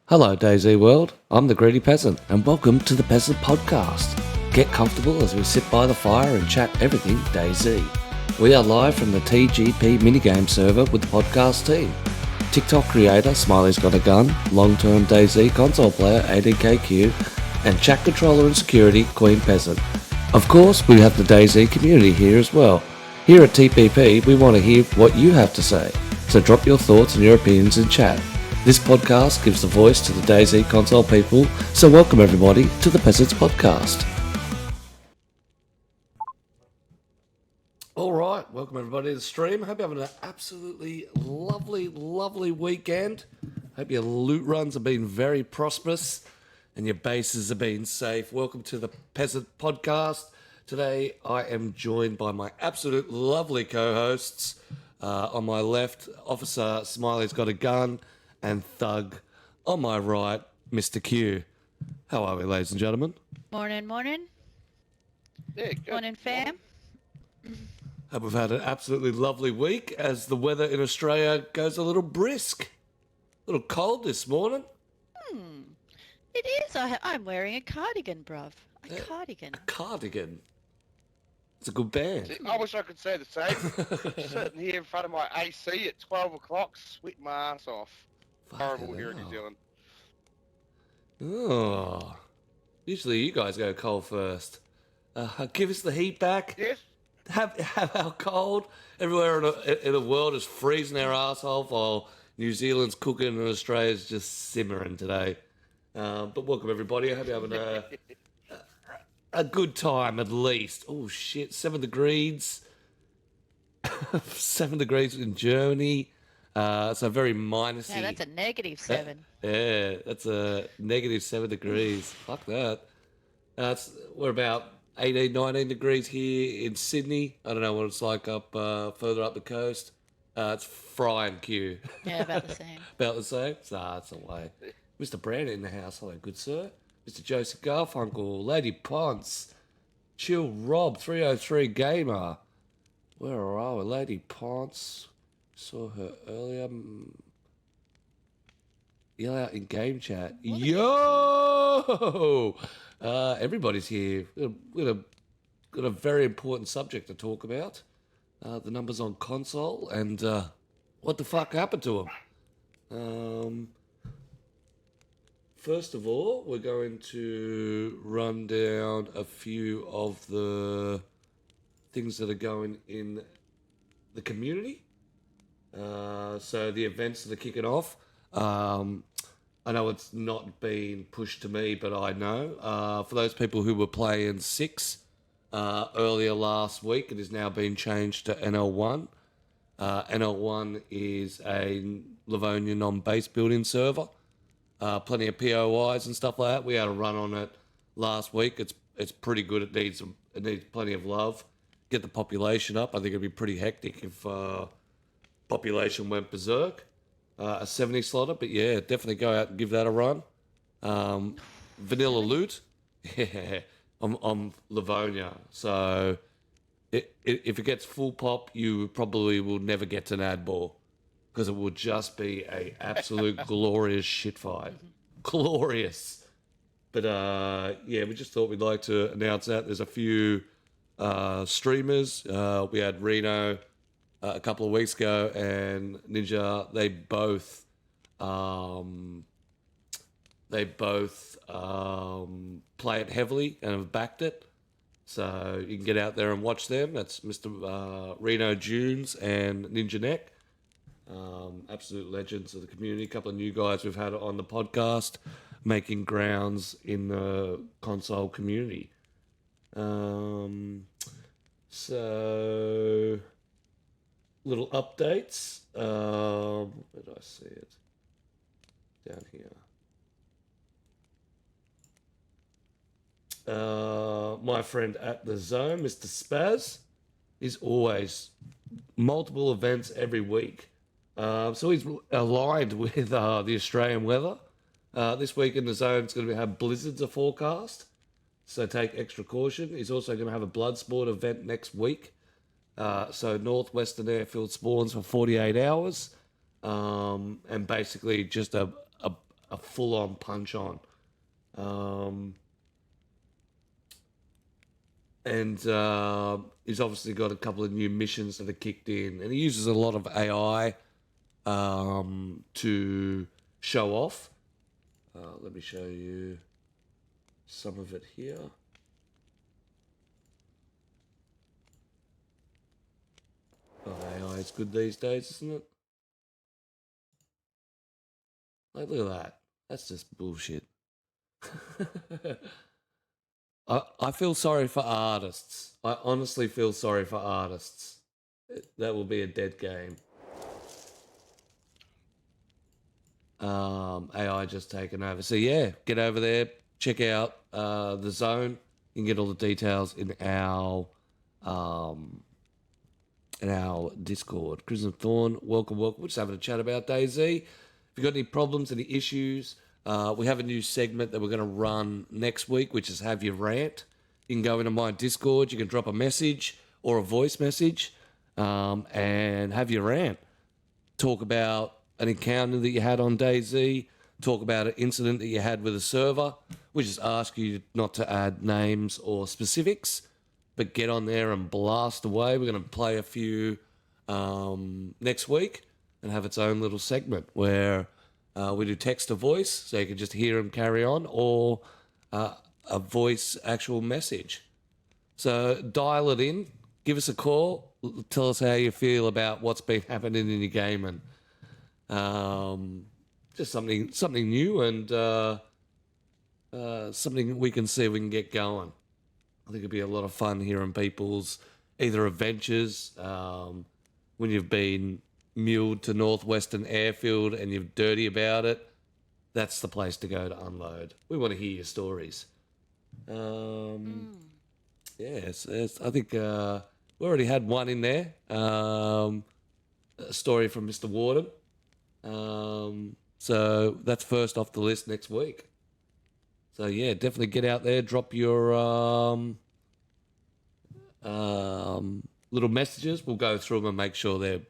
Hello, DayZ world. I'm the Greedy Peasant, and welcome to the Peasant Podcast. Get comfortable as we sit by the fire and chat everything DayZ. We are live from the TGP minigame server with the podcast team. TikTok creator Smiley's Got a Gun, long-term DayZ console player 18KQ, and chat controller and security Queen Peasant. Of course, we have the DayZ community here as well. Here at TPP, we want to hear what you have to say, so drop your thoughts and your opinions in chat. This podcast gives the voice to the DayZ console people, so welcome everybody to the Peasants Podcast. Alright, welcome everybody to the stream. Hope you're having an absolutely lovely weekend. Hope your loot runs have been very prosperous and your bases have been safe. Welcome to the Peasant Podcast. Today I am joined by my absolute lovely co-hosts. On my left, Officer Smiley's Got a Gun, and Thug on my right, Mr. Q. How are we, ladies and gentlemen? Morning. Yeah, good. Morning, fam. Hope we've had an absolutely lovely week as the weather in Australia goes a little brisk. A little cold this morning. It is. I'm wearing a cardigan, bruv. A cardigan. A cardigan. It's a good band. I wish I could say the same. Sitting here in front of my AC at 12 o'clock, sweating my ass off. Horrible here in New Zealand. Oh. Usually you guys go cold first. Give us the heat back. Yes? Have our cold. Everywhere in the world is freezing our asshole while New Zealand's cooking and Australia's just simmering today. But welcome everybody. I hope you're having a good time at least. Oh shit, 7 degrees. 7 degrees in Germany. So very minusy. Yeah, that's a -7. Yeah, that's a -7 degrees. Fuck that. We're about 18, 19 degrees here in Sydney. I don't know what it's like up further up the coast. It's frying Q. Yeah, about the same. About the same? That's the way. Mr. Brandon in the house. Hello, good sir. Mr. Joseph Garfunkel, Lady Ponce, Chill Rob, 303 Gamer. Where are we? Lady Ponce. Saw her earlier. Yell out in game chat. Yo! Everybody's here. We've got a very important subject to talk about. The numbers on console and what the fuck happened to them. First of all, we're going to run down a few of the things that are going in the community. So the events that are kicking off. I know it's not been pushed to me, but I know. For those people who were playing 6 earlier last week, it has now been changed to NL1. NL1 is a Livonia non-base building server. Plenty of POIs and stuff like that. We had a run on it last week. It's pretty good. It needs plenty of love. Get the population up. I think it'd be pretty hectic if population went berserk. A 70 slotter, but yeah, definitely go out and give that a run. Vanilla loot, yeah, I'm Livonia. So if it gets full pop, you probably will never get to Nadball because it will just be a absolute glorious shit fight. Glorious. But yeah, we just thought we'd like to announce that. There's a few streamers. We had Reno a couple of weeks ago and Ninja. They both play it heavily and have backed it. So you can get out there and watch them. That's Mr. Reno Junes and Ninja Neck. Absolute legends of the community. A couple of new guys we've had on the podcast making grounds in the console community. So little updates. Where did I see it? Down here. My friend at the Zone, Mr. Spaz, is always multiple events every week. So he's aligned with the Australian weather. This week in the Zone, it's going to have blizzards are forecast. So take extra caution. He's also going to have a blood sport event next week. So northwestern airfield spawns for 48 hours. And basically just a a full-on punch-on. And he's obviously got a couple of new missions that are kicked in. And he uses a lot of AI to show off. Let me show you some of it here. Oh, AI is good these days, isn't it? Like, look at that. That's just bullshit. I feel sorry for artists. I honestly feel sorry for artists. That will be a dead game. AI just taken over. So yeah, get over there, check out the zone. You can get all the details in our Discord. Crimson Thorn, welcome. We're just having a chat about DayZ. If you've got any problems, any issues, we have a new segment that we're going to run next week, which is Have Your Rant. You can go into my Discord, you can drop a message or a voice message and have your rant. Talk about an encounter that you had on DayZ, talk about an incident that you had with a server. We just ask you not to add names or specifics, but get on there and blast away. We're going to play a few next week and have its own little segment where we do text to voice, so you can just hear them carry on, or a voice actual message. So dial it in, give us a call, tell us how you feel about what's been happening in your game, and just something new and something we can see if we can get going. I think it'd be a lot of fun hearing people's either adventures when you've been muled to Northwestern Airfield and you're dirty about it. That's the place to go to unload. We want to hear your stories. Yes, I think we already had one in there. A story from Mr. Warden. So that's first off the list next week. So yeah, definitely get out there, drop your little messages. We'll go through them and make sure they're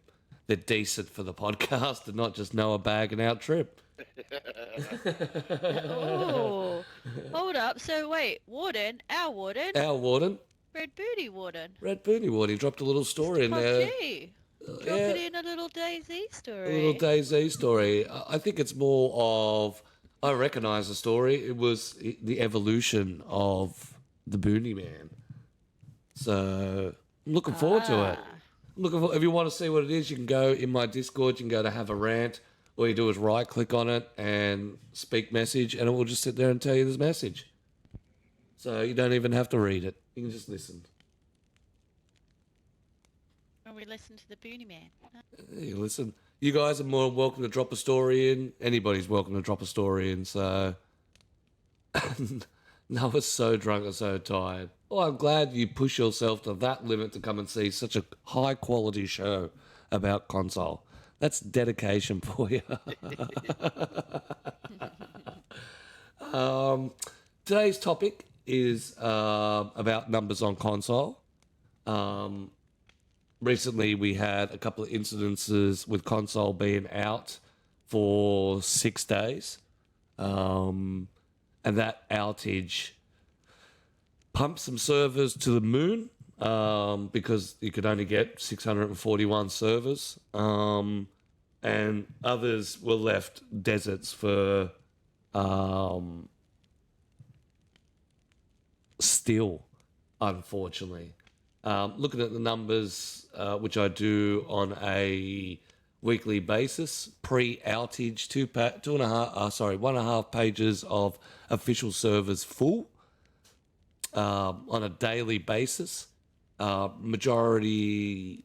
decent for the podcast and not just Noah bagging out trip. Oh, hold up. So wait, Warden, our Warden, Red Booty Warden. He dropped a little story in there. Drop it in a little DayZ story. A little DayZ story. I think it's more of, I recognise the story. It was the evolution of the Boonie Man. So I'm looking forward to it. If you want to see what it is, you can go in my Discord. You can go to Have a Rant. All you do is right-click on it and speak message, and it will just sit there and tell you this message. So you don't even have to read it. You can just listen. Or we listen to the Boonie Man. You listen. You guys are more welcome to drop a story in. Anybody's welcome to drop a story in. So, Noah's so drunk and so tired. Well, I'm glad you push yourself to that limit to come and see such a high-quality show about console. That's dedication for you. Today's topic is about numbers on console. Recently, we had a couple of incidences with console being out for 6 days. And that outage pumped some servers to the moon because you could only get 641 servers. And others were left deserts for still, unfortunately. Looking at the numbers, which I do on a weekly basis, pre-outage, 1.5 pages of official servers full on a daily basis. Majority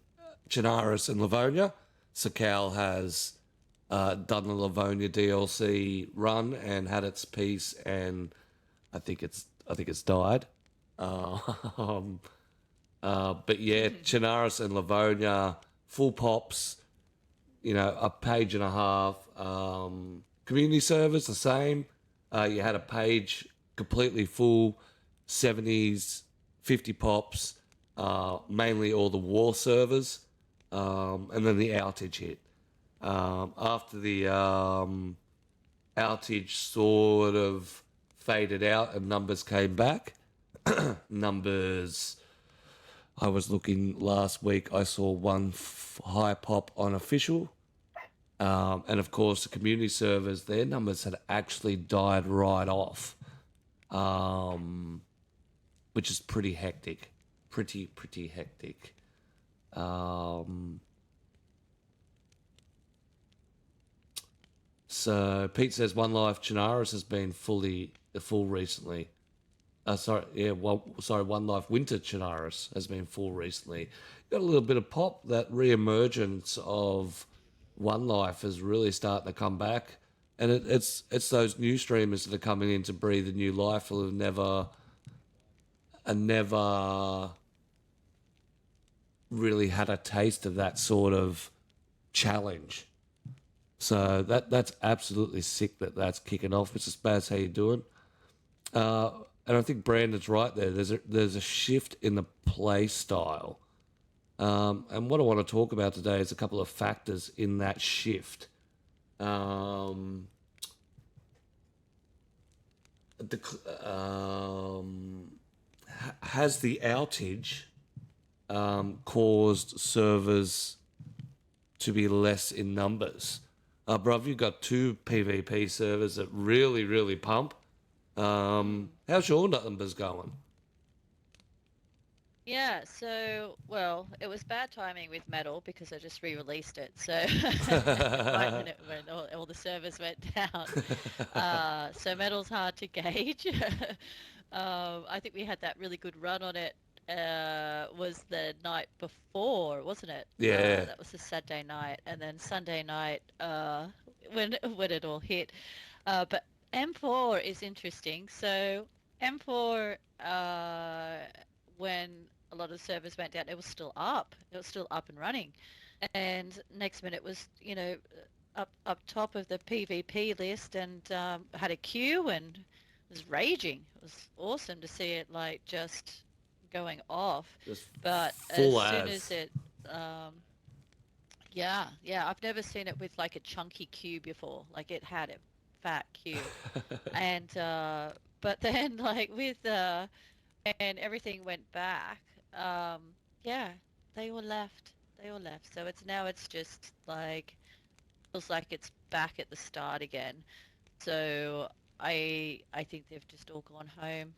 Chernarus and Livonia. Sakal has done the Livonia DLC run and had its piece, and I think it's died. But yeah, Chernarus and Livonia, full pops, a page and a half. Community servers, the same. You had a page completely full, 70s, 50 pops, mainly all the war servers, and then the outage hit. After the outage sort of faded out and numbers came back. Numbers, I was looking last week, I saw one high pop on official. And of course, the community servers, their numbers had actually died right off, which is pretty hectic. Pretty hectic. So Pete says One Life Chinaris has been full recently. One Life Winter Chinaris has been full recently. Got a little bit of pop. That re-emergence of One Life is really starting to come back, and it's those new streamers that are coming in to breathe a new life who have never really had a taste of that sort of challenge. So that's absolutely sick that's kicking off. Mr. Spaz, how you doing? And I think Brandon's right there. There's a shift in the play style. And what I want to talk about today is a couple of factors in that shift. Has the outage caused servers to be less in numbers? Bruv, you've got 2 PvP servers that really pump. How's your numbers going? Yeah, so, well, it was bad timing with Metal because I just re-released it, so right when all the servers went down. So Metal's hard to gauge. I think we had that really good run on it, was the night before, wasn't it? Yeah. That was the Saturday night, and then Sunday night, when it all hit. But M4 is interesting. So M4, when a lot of servers went down, it was still up. It was still up and running. And next minute it was, up top of the PvP list, and had a queue and was raging. It was awesome to see it like just going off. Just But full as soon as. as it, yeah, I've never seen it with like a chunky queue before. Like it had a fat queue. And but then like with and everything went back, yeah, they all left. So it's just like, feels like it's back at the start again. So I think they've just all gone home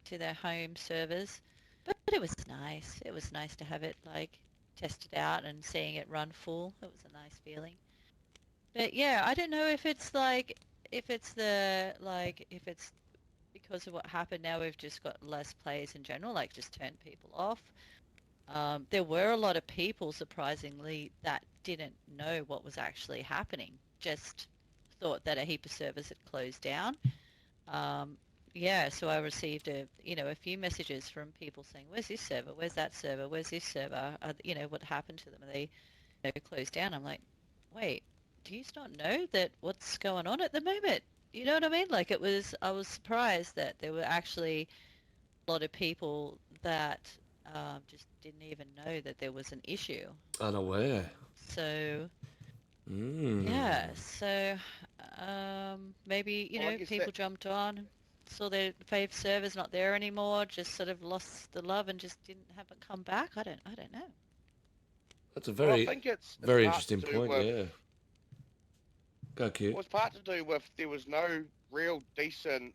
to their home servers. But it was nice. It was nice to have it like tested out and seeing it run full. It was a nice feeling. But yeah, I don't know if it's like, if it's because of what happened now, we've just got less players in general, like just turned people off. There were a lot of people, surprisingly, that didn't know what was actually happening, just thought that a heap of servers had closed down. Yeah, so I received a few messages from people saying, "Where's this server? Where's that server? Where's this server? What happened to them? Are they, closed down?" I'm like, wait, do you not know that what's going on at the moment? You know what I mean? Like I was surprised that there were actually a lot of people that just didn't even know that there was an issue. Unaware. So yeah, so maybe people jumped on, saw their fave servers not there anymore, just sort of lost the love and just didn't have it come back. I don't know. That's a Well, I think it's very part interesting to do point. with- Yeah. Go, Q. It was part to do with there was no real decent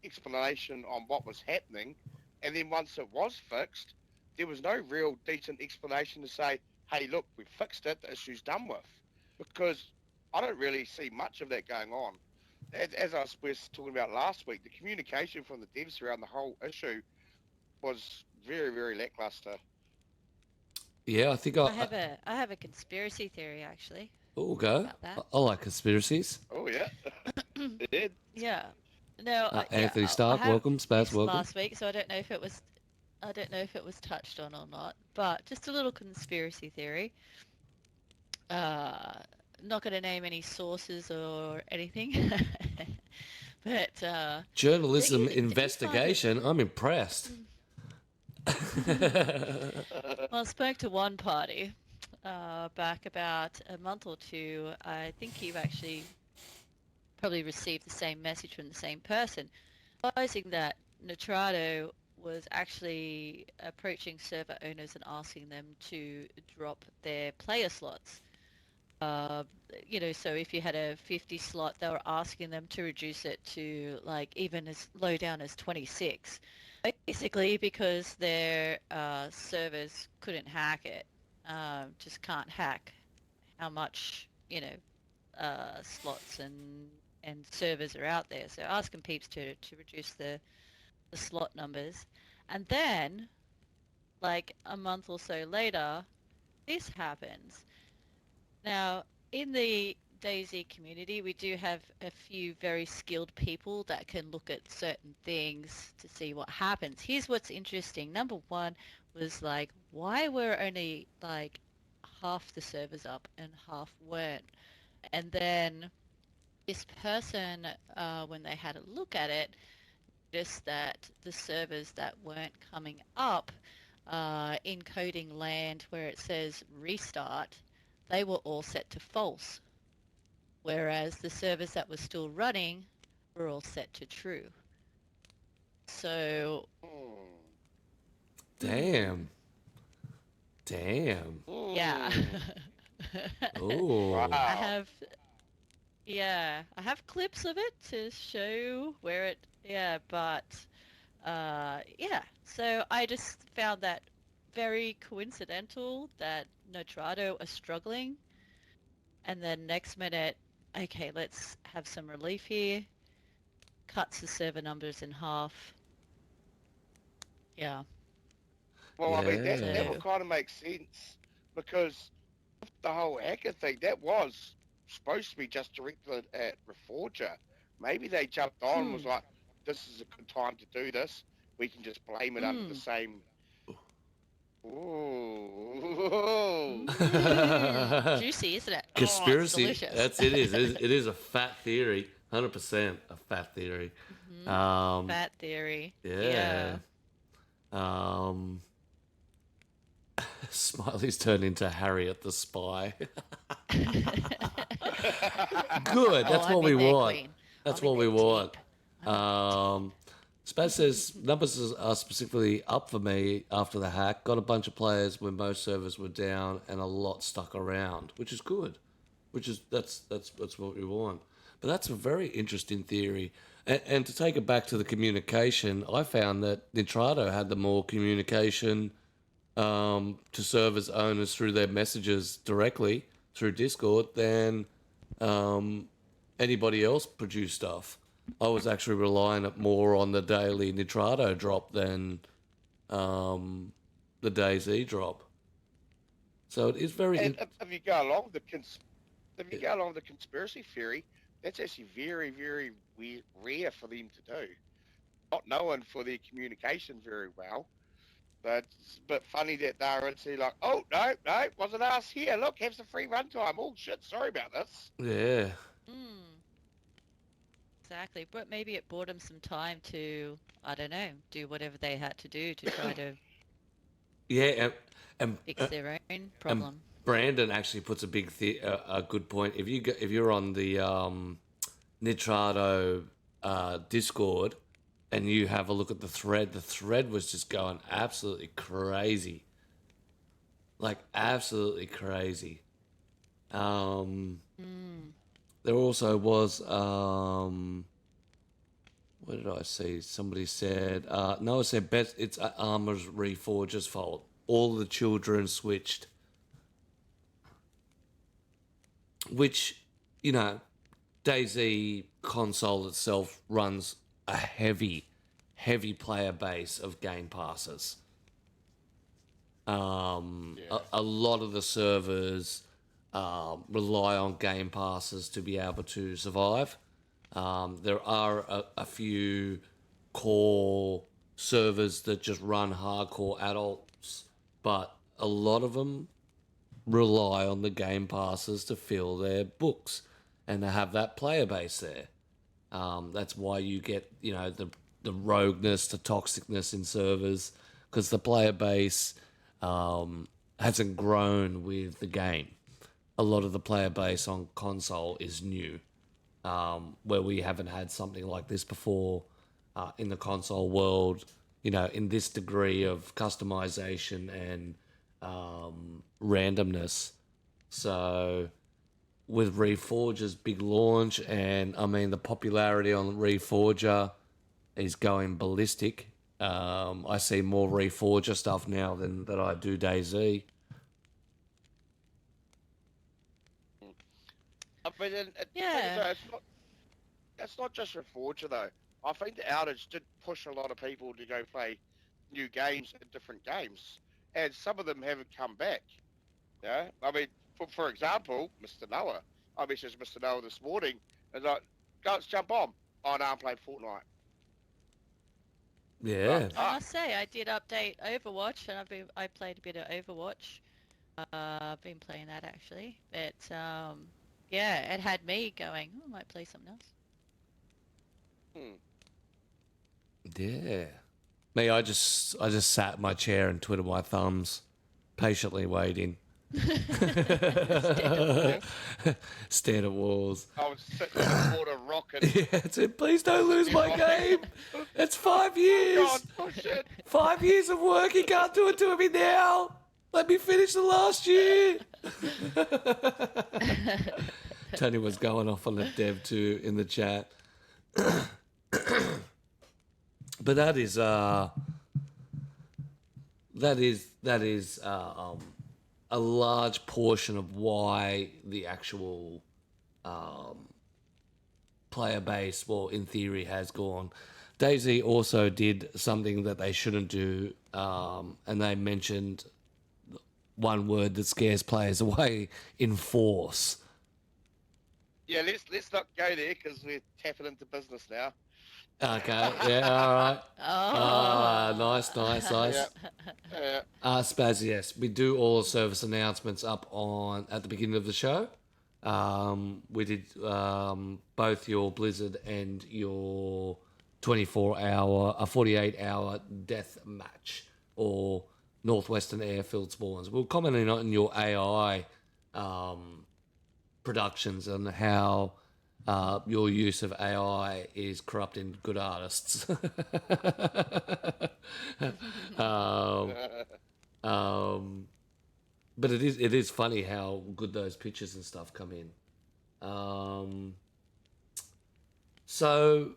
explanation on what was happening, and then once it was fixed, there was no real decent explanation to say, "Hey, look, we fixed it. The issue's done with," because I don't really see much of that going on. As I was talking about last week, the communication from the devs around the whole issue was very lackluster. Yeah, I think I have a conspiracy theory actually. Oh, go. About that. I like conspiracies. Oh yeah, it did. Yeah. No, Anthony Stark, welcome. Spaz, welcome. Last week, so I don't know if it was touched on or not. But just a little conspiracy theory. Not going to name any sources or anything. But Journalism investigation. I'm impressed. well, I spoke to one party. back about a month or two, I think you've actually probably received the same message from the same person, advising that Nitrado was actually approaching server owners and asking them to drop their player slots. Uh, so if you had a 50 slot, they were asking them to reduce it to like even as low down as 26. Basically, because their servers couldn't hack it, just can't hack how much slots and servers are out there. So asking peeps to reduce the slot numbers, and then like a month or so later, this happens. Now, in the DayZ community, we do have a few very skilled people that can look at certain things to see what happens. Here's what's interesting. Number one was like, why were only like half the servers up and half weren't? And then this person, when they had a look at it, noticed that the servers that weren't coming up in coding land where it says restart, they were all set to false, whereas the servers that were still running were all set to true. So, Damn. Damn. yeah. Oh. Wow. I have clips of it to show where it, but, so I just found that very coincidental that Notrado are struggling, and then next minute, okay, let's have some relief here, cuts the server numbers in half. Yeah. Well, I mean, that Yeah. would kind of make sense because the whole hacker thing, that was supposed to be just directed at Reforger. Maybe they jumped on and was like, this is a good time to do this. We can just blame it under the same. Ooh. Juicy, isn't it? Conspiracy. Oh, it's delicious. That's it is. It is a fat theory. 100% a fat theory. Fat theory. Yeah. Smiley's turned into Harriet the Spy. Good. That's what we want. That's what we want. Spaz says numbers are specifically up for me after the hack. Got a bunch of players when most servers were down and a lot stuck around, which is good. That's what we want. But that's a very interesting theory. And to take it back to the communication, I found that Nitrado had the more communication to servers owners through their messages directly through Discord than anybody else produced stuff. I was actually relying more on the daily Nitrado drop than the DayZ drop. So it is very. And if you go along the conspiracy theory, that's actually very, very rare for them to do. Not known for their communication very well. But it's a bit funny that they're actually like, oh, no, wasn't us here. Look, have some free runtime. Oh, shit, sorry about this. Yeah. Exactly. But maybe it bought them some time to, I don't know, do whatever they had to do to try to Yeah, and fix their own problem. Brandon actually puts a good point. If you're on the Nitrado Discord and you have a look at the thread was just going absolutely crazy, like absolutely crazy. There also was what did I see? Somebody said Noah said it's Arma's Reforger's fault. All the children switched. Which, DayZ console itself runs a heavy player base of game passes. A lot of the servers rely on game passes to be able to survive. There are a few core servers that just run hardcore adults, but a lot of them rely on the game passes to fill their books and to have that player base there. That's why you get, the rogueness, the toxicness in servers, because the player base hasn't grown with the game. A lot of the player base on console is new, where we haven't had something like this before in the console world. You know, in this degree of customization and randomness. So with Reforger's big launch, and I mean the popularity on Reforger is going ballistic. I see more Reforger stuff now than I do DayZ. I mean, Yeah. it's not just Reforger though. I think the outage did push a lot of people to go play new games and different games, and some of them haven't come back. Yeah, I mean, for example, Mr. Noah. I messaged Mr. Noah this morning and like, go, let's jump on. Oh no, I'm playing Fortnite. Like, Yeah, I must say, I did update Overwatch, and I played a bit of Overwatch. I've been playing that actually, but yeah, it had me going. Oh, I might play something else. hmm. yeah. Me, I just sat in my chair and twiddled my thumbs, patiently waiting. Stand Stared at walls. I was sitting in the corner rocking. Yeah, I said, please don't lose my game. It's 5 God, years. oh shit. 5 years of work. You can't do it to me now. Let me finish the last year. Tony was going off on the dev too in the chat. But that is a large portion of why the actual player base, well, in theory, has gone. DayZ also did something that they shouldn't do, and they mentioned one word that scares players away: enforce. Yeah, let's not go there because we're tapping into business now. Okay, yeah, all right. Nice. Yeah, yeah. Spaz, yes, we do all service announcements up on at the beginning of the show. We did both your Blizzard and your 48-hour death match or Northwestern Airfield spawns. We're commenting on your AI productions and how your use of AI is corrupting good artists. Um, but it is funny how good those pictures and stuff come in. So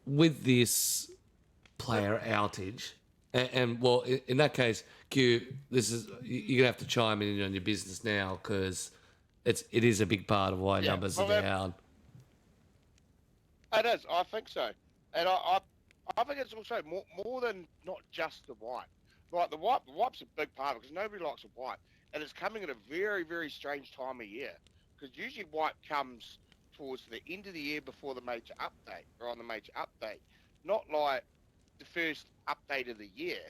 with this player outage, and well, in that case, Q, this is you're gonna have to chime in on your business now because it is a big part of why Yeah, numbers are well, down. it is. I think so, and I think it's also more than not just the wipe. Like the wipe's a big part of it because nobody likes a wipe, and it's coming at a very very strange time of year because usually wipe comes towards the end of the year before the major update or on the major update, not like the first update of the year.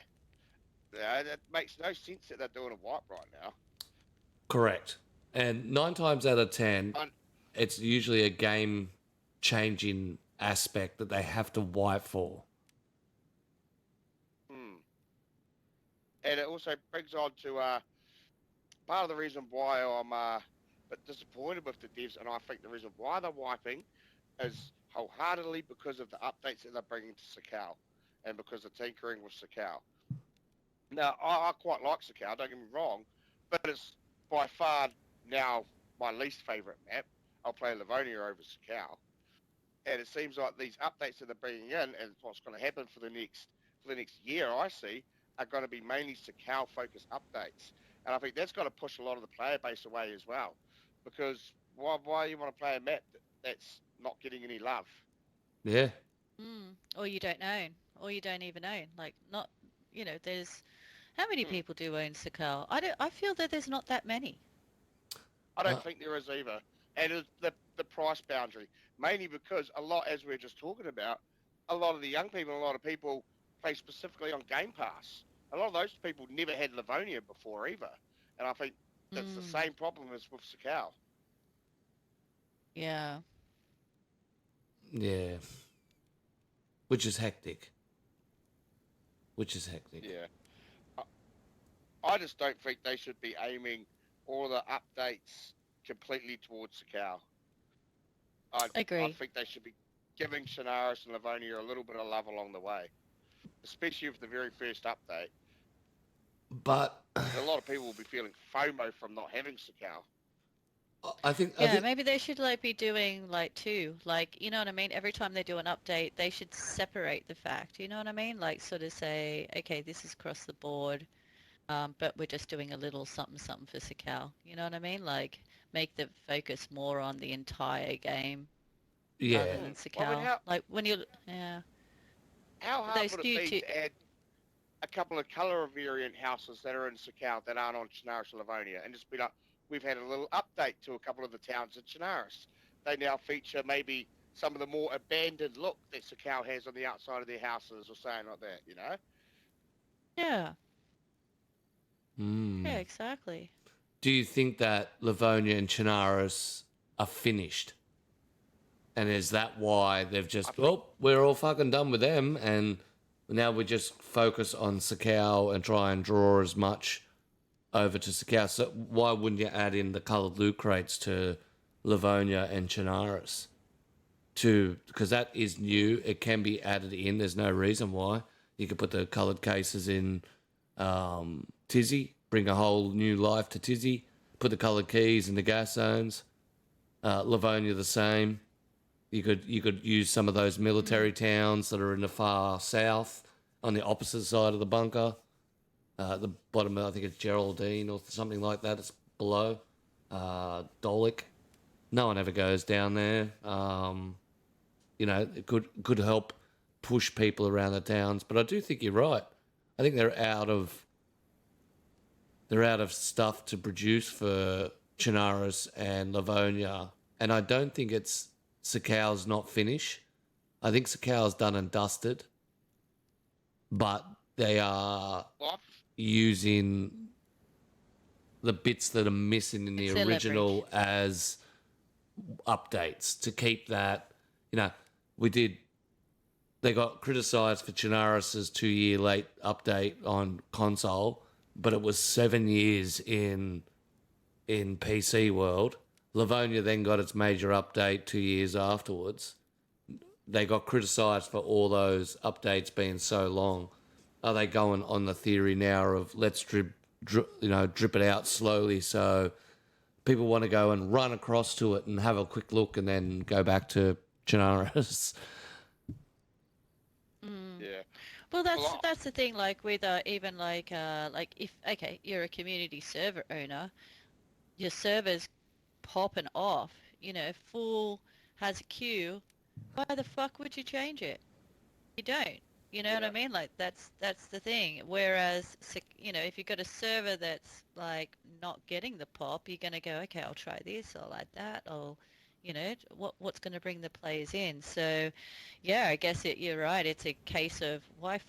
Yeah, that makes no sense that they're doing a wipe right now. Correct. And 9 times out of 10, And, it's usually a game changing aspect that they have to wipe for. hmm. And it also brings on to part of the reason why I'm a bit disappointed with the devs, and I think the reason why they're wiping is wholeheartedly because of the updates that they're bringing to Sakal, and because of tinkering with Sakal. Now, I quite like Sakal, don't get me wrong, but it's by far now my least favourite map. I'll play Livonia over Sakal, and it seems like these updates that they're bringing in, and what's going to happen for the next year, I see, are going to be mainly Sakal focused updates, and I think that's going to push a lot of the player base away as well, because why you want to play a map that's not getting any love? Yeah. Or you don't own, or you don't even own. Like, not, there's how many Hmm. people do own Sakal? I feel that there's not that many. I Uh, don't think there is either, and it's the price boundary, mainly because a lot, as we are just talking about, a lot of the young people, a lot of people play specifically on Game Pass. A lot of those people never had Livonia before either, and I think that's the Mm, same problem as with Sakal. yeah. yeah. Which is hectic. Which is hectic. Yeah. Uh, I just don't think they should be aiming all the updates completely towards Sakau. I Agree. think they should be giving Chernarus and Livonia a little bit of love along the way, especially with the very first update. But A lot of people will be feeling FOMO from not having Sakau. I think Maybe they should like be doing like two, like you know what I mean. Every time they do an update, they should separate the fact. You know what I mean? Like sort of say, okay, this is across the board, but we're just doing a little something something for Sakal. You know what I mean? Like make the focus more on the entire game rather yeah, than Well, I mean, Sakal. Like when you, yeah, how hard those would it new be two. to add a couple of colour variant houses that are in Sakau that aren't on Chernarus and Livonia, and just be like, we've had a little update to a couple of the towns in Chernarus. They now feature maybe some of the more abandoned look that Sakau has on the outside of their houses, or something like that. You know? Yeah, mm. yeah, exactly. Do you think that Livonia and Chernarus are finished? And is that why they've I just, think we're all fucking done with them, and now we just focus on Sakau and try and draw as much over to Sakau? So why wouldn't you add in the coloured loot crates to Livonia and Chernarus? Because that is new. It can be added in. There's no reason why. You could put the coloured cases in Tizzy, bring a whole new life to Tizzy, put the coloured keys in the gas zones. Livonia the same. You could use some of those military towns that are in the far south on the opposite side of the bunker. At the bottom, I think it's Geraldine or something like that. It's below Dolic. No one ever goes down there. You know, it could help push people around the towns. But I do think you're right. I think they're out of stuff to produce for Chernarus and Livonia, and I don't think it's Sakau's not finished. I think Sakau's done and dusted, but they are well, using the bits that are missing in the It's their original leverage. as updates to keep that. You know, we did. They got criticised for Chernarus's 2-year late update on console, but it was 7 years in PC world. Livonia then got its major update 2 years afterwards. They got criticised for all those updates being so long. Are they going on the theory now of let's drip it out slowly so people want to go and run across to it and have a quick look and then go back to Chernarus? yeah. Well, Well, that's the thing. Like with even like if okay, you're a community server owner, your server's popping off. You know, full has a queue. Why the fuck would you change it? You don't. You know what I yeah. mean? Like that's the thing. Whereas, you know, if you've got a server that's like not getting the pop, you're gonna go, okay, I'll try this, I'll add that, I'll, you know, what's gonna bring the players in. So, yeah, I guess you're right. It's a case of why,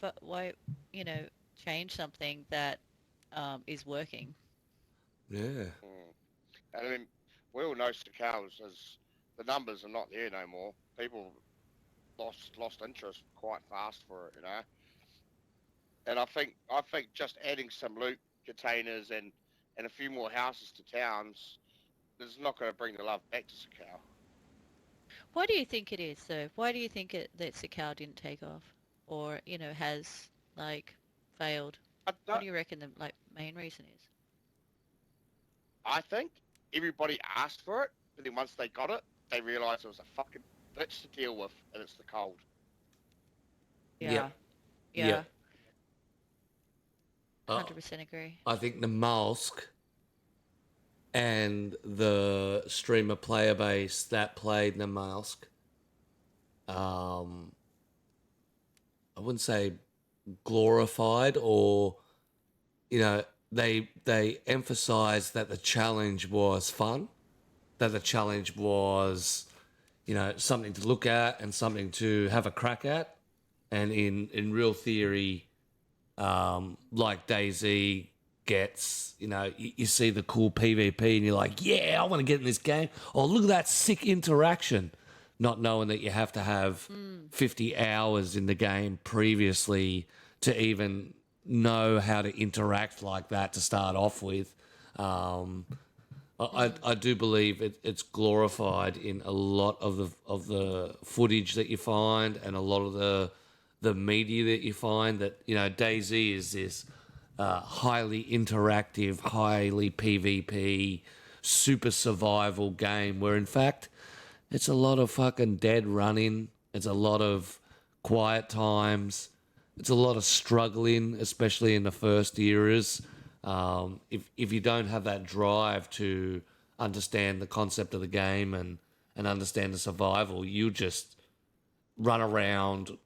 you know, change something that is working. Yeah. And I mean, we all know Sakau's as the numbers are not there no more. People lost interest quite fast for it, you know. And I think just adding some loot containers and a few more houses to towns is not going to bring the love back to Sakau. Why do you think it is though? Why do you think that Sakal didn't take off, or you know, has like failed? I What don't, do you reckon the like main reason is? I think everybody asked for it, but then once they got it, they realised it was a fucking bitch to deal with, and it's the cold. Yeah, Yep. yeah, Yep. 100% agree. I think the mask and the streamer player base that played the mask, I wouldn't say glorified, or you know, they emphasized that the challenge was fun, that the challenge was, you know, something to look at and something to have a crack at, and in real theory, like DayZ gets, you know, you see the cool PvP and you're like, yeah, I want to get in this game. Oh, look at that sick interaction. Not knowing that you have to have 50 hours in the game previously to even know how to interact like that to start off with. I do believe it's glorified in a lot of the footage that you find and a lot of the media that you find. That DayZ is this highly interactive, highly PvP, super survival game where in fact it's a lot of fucking dead running. It's a lot of quiet times. It's a lot of struggling, especially in the first eras. If you don't have that drive to understand the concept of the game and understand the survival, you just run around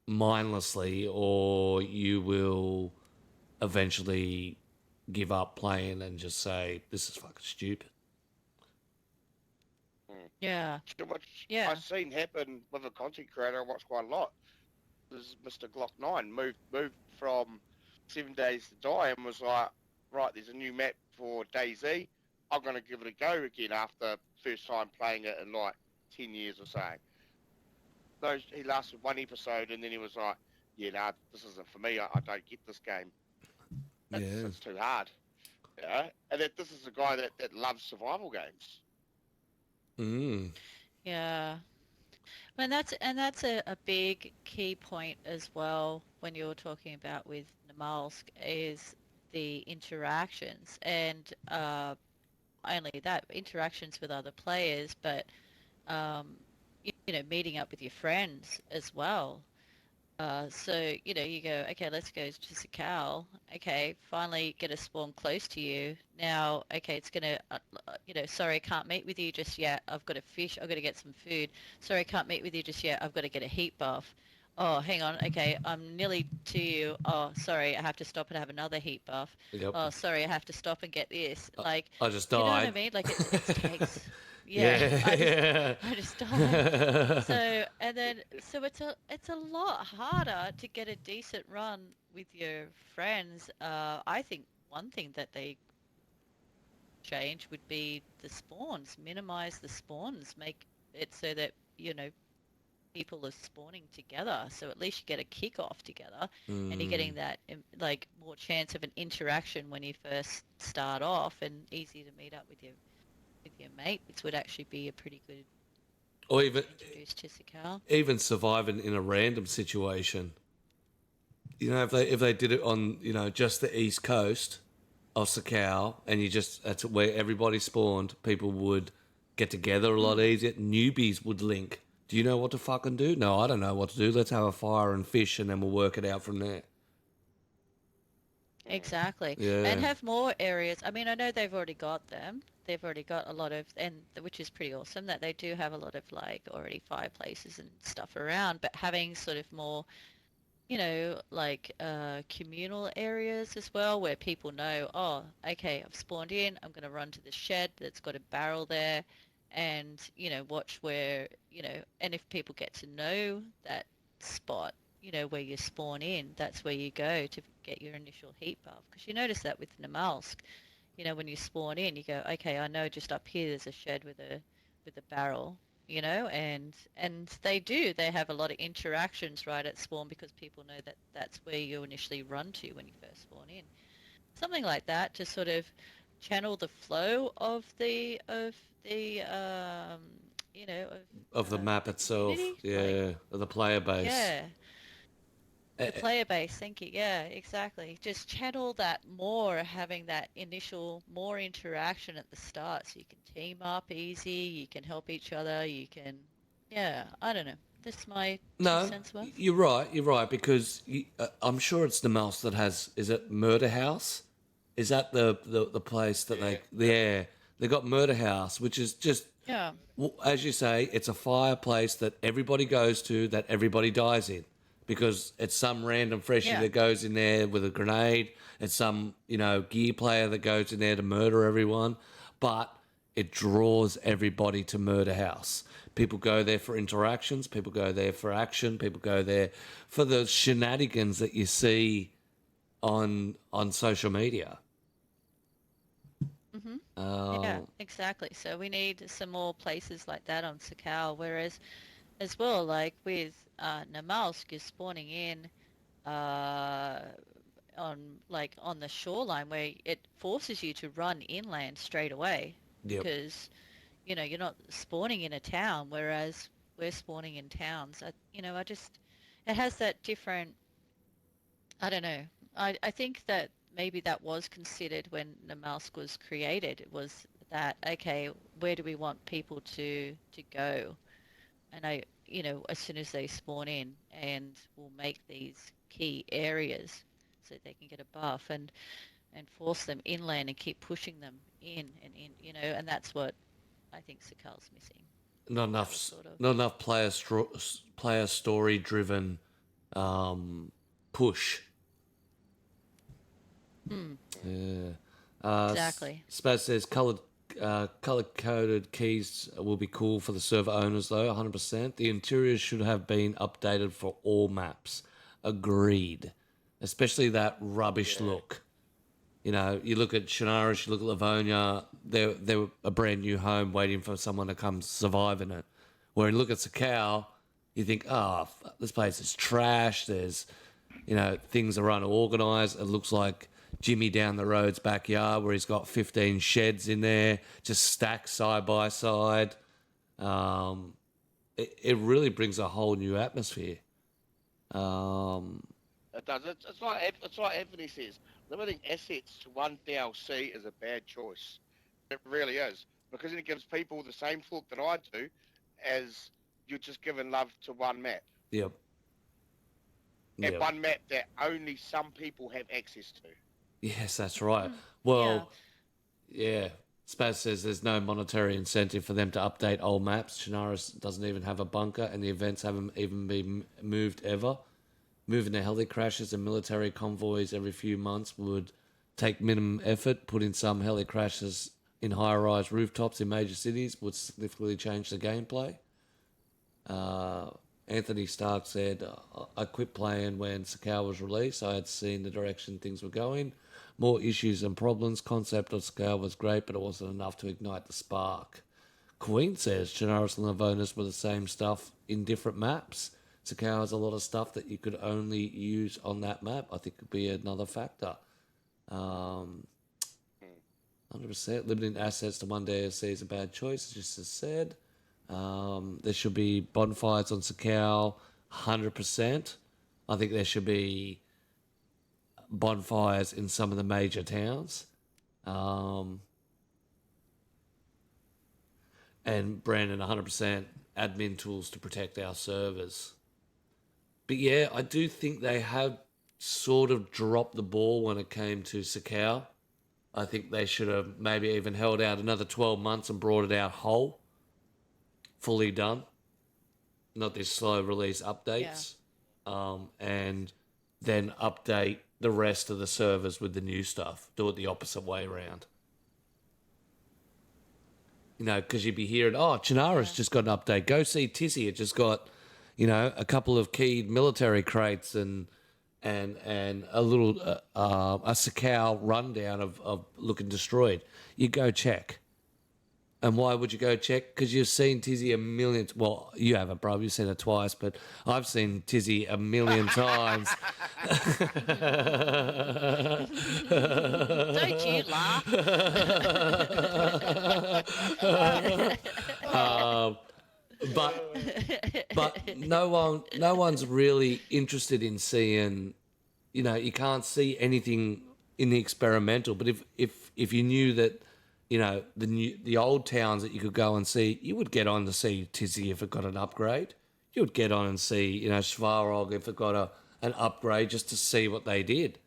mindlessly, or you will eventually give up playing and just say, "This is fucking stupid." Yeah. Which Yeah. I've seen happen with a content creator I watch quite a lot. This is Mr. Glock9 moved from 7 Days to Die and was like, right, there's a new map for DayZ. I'm going to give it a go again after first time playing it in like 10 years or so. So he lasted one episode and then he was like, yeah, nah, this isn't for me. I don't get this game. It's too hard. Yeah. And this is a guy that loves survival games. Mm. Yeah. And that's a big key point as well when you're talking about with Namalsk is the interactions and only that interactions with other players, but meeting up with your friends as well. So, you go, okay, let's go to Sakal. Okay, finally get a spawn close to you. Now, okay, it's going to, sorry, I can't meet with you just yet. I've got to fish. I've got to get some food. Sorry, I can't meet with you just yet. I've got to get a heat buff. Oh, hang on. Okay, I'm nearly to you. Oh, sorry, I have to stop and have another heat buff. Yep. Oh, sorry, I have to stop and get this. Like, I just you know what I died. mean? Like, it takes... Yeah, I just died. So it's a lot harder to get a decent run with your friends. I think one thing that they change would be the spawns, minimize the spawns, make it so that, people are spawning together. So at least you get a kick-off together and you're getting that like more chance of an interaction when you first start off and easy to meet up with your mates would actually be a pretty good Or even introduce to Sakal. even surviving in a random situation. If they did it on just the east coast of Sakal, and that's where everybody spawned, people would get together a lot easier. Newbies would link. Do you know what to fucking do? No, I don't know what to do. Let's have a fire and fish, and then we'll work it out from there. Exactly. Yeah. And have more areas. I mean, I know they've already got them. They've already got a lot of, and which is pretty awesome that they do have a lot of like already fireplaces and stuff around, but having sort of more, like communal areas as well where people know, oh, okay, I've spawned in, I'm going to run to the shed that's got a barrel there and, watch where, and if people get to know that spot, where you spawn in, that's where you go to get your initial heat buff. Because you notice that with Namalsk, when you spawn in, you go, okay, I know just up here there's a shed with a barrel, and they have a lot of interactions right at spawn because people know that that's where you initially run to when you first spawn in. Something like that to sort of channel the flow of the Of the map itself, community, yeah, of the player base. yeah. The player base, thank you. Yeah, exactly. Just channel that more, having that initial more interaction at the start so you can team up easy, you can help each other, yeah, I don't know. That's my 2 cents worth. You're right, because I'm sure it's the mouse that has, is it Murder House? Is that the place that they got Murder House, which is just, Yeah. as you say, it's a fireplace that everybody goes to, that everybody dies in. Because it's some random freshie that goes in there with a grenade. It's some, gear player that goes in there to murder everyone. But it draws everybody to Murder House. People go there for interactions. People go there for action. People go there for the shenanigans that you see on social media. Yeah, exactly. So we need some more places like that on Sakal, whereas as well, like with Namalsk is spawning in, on the shoreline where it forces you to run inland straight away Yep. because you're not spawning in a town, whereas we're spawning in towns. I just it has that different. I don't know. I think that maybe that was considered when Namalsk was created. It was that, okay, where do we want people to go? And as soon as they spawn in, and we'll make these key areas so they can get a buff and force them inland and keep pushing them in and in, and that's what I think Sakal's missing. Not That enough, was sort of not enough player story driven push. Yeah. exactly. Spaz says color coded keys will be cool for the server owners though. 100%. The interiors should have been updated for all maps. Agreed. Especially that rubbish look. You look at Shanaris, you look at Livonia, they're a brand new home waiting for someone to come survive in it. Where you look at Sakau, you think, this place is trash. There's, things are unorganised. It looks like Jimmy down the road's backyard where he's got 15 sheds in there, just stacked side by side. It really brings a whole new atmosphere. It does. It's like Anthony says. Limiting assets to one DLC is a bad choice. It really is, because it gives people the same thought that I do, as you're just giving love to one map. Yep. And one map that only some people have access to. Yes, that's right. Well, yeah. Spaz says there's no monetary incentive for them to update old maps. Chinaris doesn't even have a bunker, and the events haven't even been moved ever. Moving the heli crashes and military convoys every few months would take minimum effort. Putting some heli crashes in high-rise rooftops in major cities would significantly change the gameplay. Anthony Stark said, I quit playing when Sakau was released. I had seen the direction things were going. More issues and problems. Concept of Sakau was great, but it wasn't enough to ignite the spark. Queen says Chinaris and Livonis were the same stuff in different maps. Sakau has a lot of stuff that you could only use on that map. I think could be another factor. 100%. Limiting assets to one DLC is a bad choice, just as said. There should be bonfires on Sakau, 100%. I think there should be bonfires in some of the major towns. And Brandon, 100%, admin tools to protect our servers. But yeah, I do think they have sort of dropped the ball when it came to Sakau. I think they should have maybe even held out another 12 months and brought it out whole. Fully done. Not these slow release updates. Yeah. And then update the rest of the servers with the new stuff. Do it the opposite way around. Because you'd be hearing, Chinaris just got an update. Go see Tizzy. It just got, a couple of keyed military crates and a little a Sakau rundown of looking destroyed. You go check. And why would you go check? Because you've seen Tizzy a million... Well, you haven't, bro. You've seen it twice, but I've seen Tizzy a million times. Don't you laugh. But no one's really interested in seeing... you can't see anything in the experimental. But if you knew that... the old towns that you could go and see, you would get on to see Tizzy if it got an upgrade. You would get on and see, Svarog if it got an upgrade just to see what they did.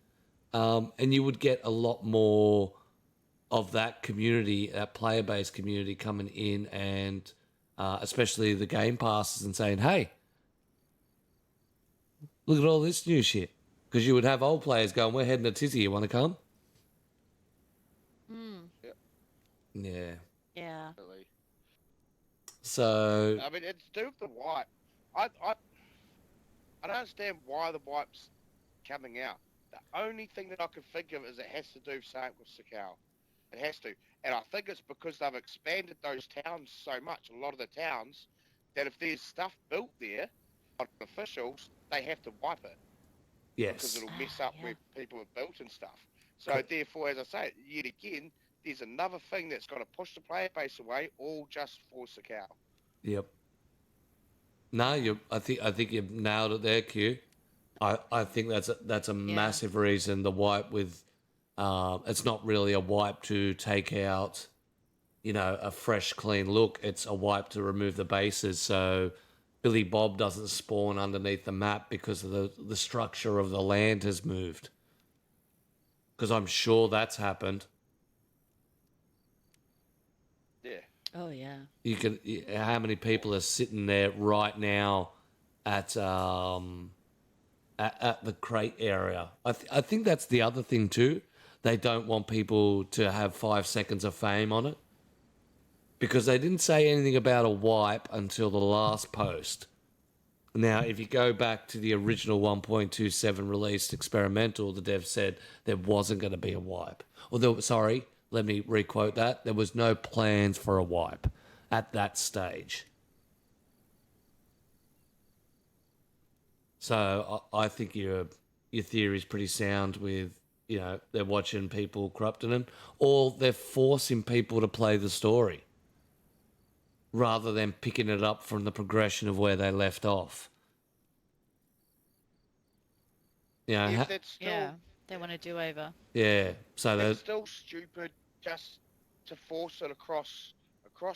And you would get a lot more of that community, that player-based community coming in and especially the game passes and saying, hey, look at all this new shit. Because you would have old players going, we're heading to Tizzy, you want to come? Yeah. Yeah. So I mean, it's due with the wipe. I don't understand why the wipe's coming out. The only thing that I can think of is it has to do something with Sakau. It has to. And I think it's because they've expanded those towns so much, a lot of the towns, that if there's stuff built there on officials, they have to wipe it. because Yes. it'll mess up Yeah. where people have built and stuff. So therefore, as I say, yet again, there's another thing that's going to push the player base away, all just for Sakau. Yep. No, I think you've nailed it there, Q. I think that's a massive reason the wipe with it's not really a wipe to take out, a fresh, clean look. It's a wipe to remove the bases so Billy Bob doesn't spawn underneath the map because of the structure of the land has moved. Because I'm sure that's happened. Yeah. Oh yeah. How many people are sitting there right now at at the crate area? I think that's the other thing too. They don't want people to have 5 seconds of fame on it because they didn't say anything about a wipe until the last post. Now, if you go back to the original 1.27 released experimental, the dev said there wasn't going to be a wipe. Sorry, let me requote that. There was no plans for a wipe at that stage. So I think your theory is pretty sound with, they're watching people corrupting them, or they're forcing people to play the story rather than picking it up from the progression of where they left off. If that's still, Yeah. They want to do over. Yeah, so it's still stupid just to force it across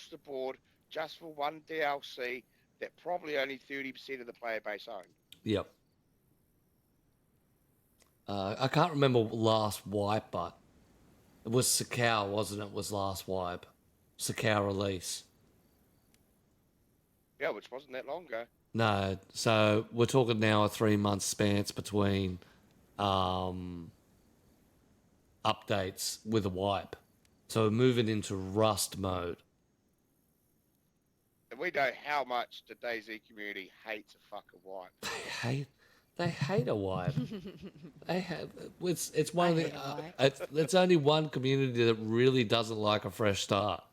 the board just for one DLC that probably only 30% of the player base own. yep. I can't remember last wipe, but it was Sakau, wasn't it? Was last wipe. Sakau release. Yeah, which wasn't that long ago. No, so we're talking now a 3-month span between updates with a wipe. So we're moving into Rust mode. And we know how much the DayZ community hates a fucking wipe. They hate a wipe. It's one I of hate a wipe. it's only one community that really doesn't like a fresh start.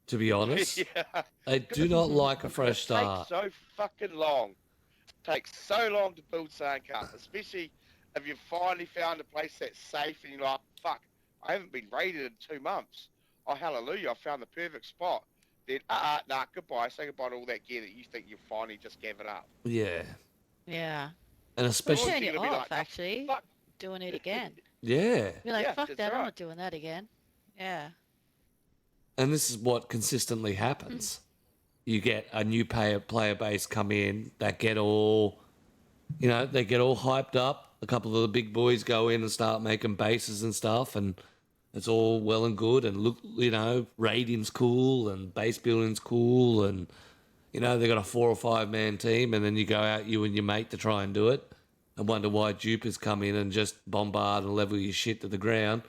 To be honest, Yeah. they do not like a fresh It start. takes so fucking long. It takes so long to build something up, especially if you've finally found a place that's safe and you're like, fuck, I haven't been raided in 2 months. Oh, hallelujah, I found the perfect spot. Then, nah, goodbye. Say goodbye to all that gear that you think you finally just gave it up. Yeah, Yeah. and It'll especially turn you You're gonna be off, like, oh, actually, fuck. doing it again. yeah. You're like, Yeah, fuck that's that, I'm right. not doing that again. Yeah. And this is what consistently happens. You get a new player base come in that get all, they get all hyped up. A couple of the big boys go in and start making bases and stuff, and it's all well and good. And look, raiding's cool and base building's cool, and they got a 4 or 5 man team, and then you go out, you and your mate, to try and do it, and wonder why dupers come in and just bombard and level your shit to the ground.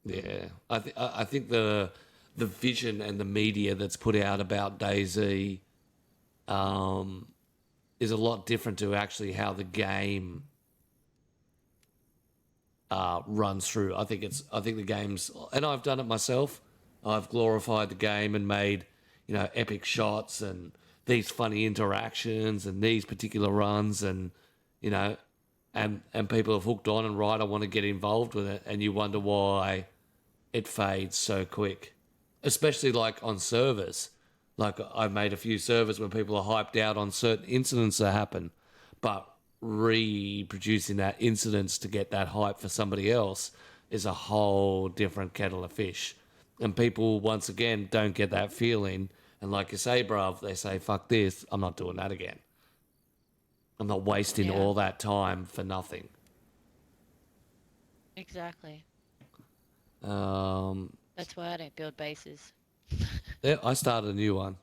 Yeah, I think the vision and the media that's put out about DayZ is a lot different to actually how the game runs through. I think the game's, and I've done it myself. I've glorified the game and made epic shots and these funny interactions and these particular runs, and and people have hooked on and right, I want to get involved with it, and you wonder why it fades so quick, especially like on servers. Like, I've made a few servers where people are hyped out on certain incidents that happen, but reproducing that incidents to get that hype for somebody else is a whole different kettle of fish. And people, once again, don't get that feeling. And like you say, bruv, they say, fuck this, I'm not doing that again. I'm not wasting Yeah. all that time for nothing. Exactly. Um, That's why I don't build bases. yeah, I started a new one.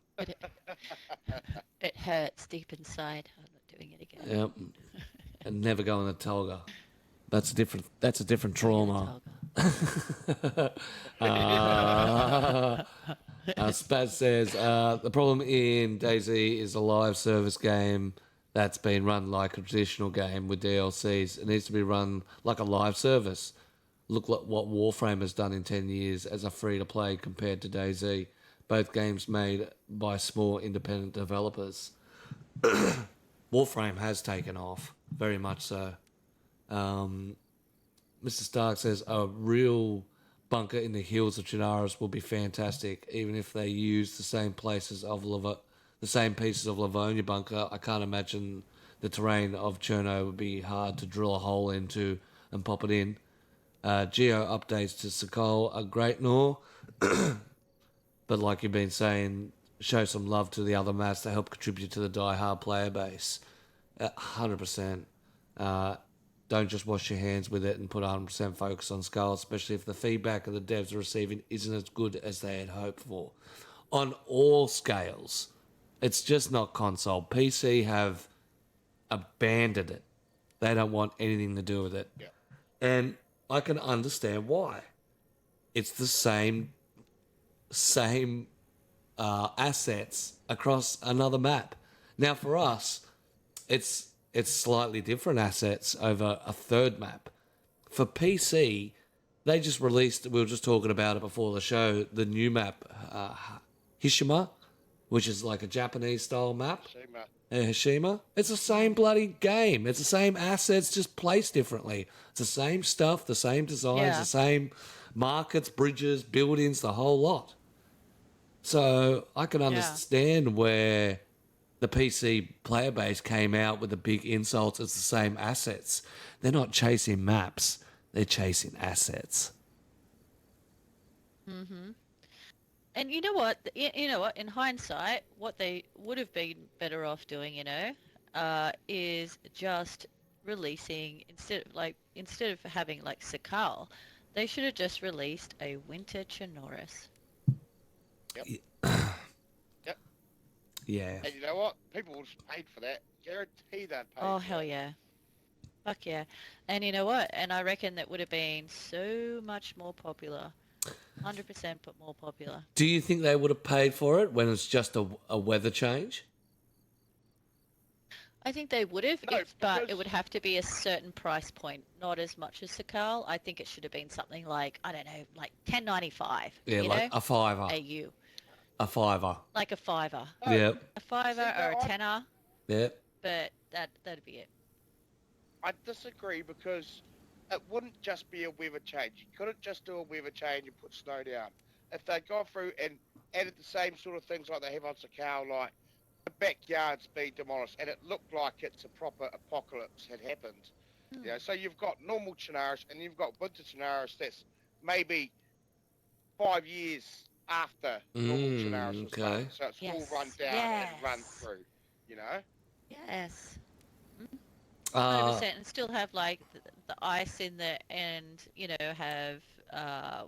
It hurts deep inside. I'm not doing it again. Yep. And never go in the Tolga. That's a different trauma. Spaz says the problem in DayZ is a live service game that's been run like a traditional game with DLCs. It needs to be run like a live service. Look at what Warframe has done in 10 years as a free-to-play compared to DayZ. Both games made by small independent developers. Warframe has taken off, very much so. Mr. Stark says a real bunker in the hills of Chernarus will be fantastic, even if they use the same places of the same pieces of Livonia bunker. I can't imagine the terrain of Cherno would be hard to drill a hole into and pop it in. Geo updates to Sakol are great, nor, but like you've been saying, show some love to the other maps to help contribute to the die-hard player base. 100%. Don't just wash your hands with it and put 100% focus on Skull, especially if the feedback of the devs are receiving isn't as good as they had hoped for. On all scales. It's just not console. PC have abandoned it. They don't want anything to do with it. Yeah. And I can understand why. It's the same assets across another map. Now for us, it's slightly different assets over a third map. For PC, they just released, we were just talking about it before the show, the new map, Hishima, which is like a Japanese style map. Hishima. It's the same bloody game. It's the same assets, just placed differently. It's the same stuff, the same designs, the same markets, bridges, buildings, the whole lot. So I can understand where the PC player base came out with the big insults. It's the same assets. They're not chasing maps. They're chasing assets. Mm-hmm. And you know what? In hindsight, what they would have been better off doing, is just releasing instead of having like Sakal, they should have just released a Winter Chernarus. Yep. Yep. Yeah. And you know what? People will just pay for that. Guarantee that. Oh hell yeah. Fuck yeah. And you know what? And I reckon that would have been so much more popular. 100% but more popular. Do you think they would have paid for it when it's just a weather change? I think they would have, No, but it would have to be a certain price point, not as much as Sakal. I think it should have been something like, I don't know, like $10.95. Yeah, like a fiver. AU. A fiver. Like a fiver. No, Yep. A fiver or a tenner. Yep. But that'd be it. I disagree because it wouldn't just be a weather change. You couldn't just do a weather change and put snow down. If they'd gone through and added the same sort of things like they have on Sakal, like the backyards being demolished, and it looked like it's a proper apocalypse had happened. So you've got normal Chernarus and you've got winter Chernarus that's maybe 5 years after normal Chernarus was done. So it's all run down and run through, Yes. 100%. And still have like the ice in there, and have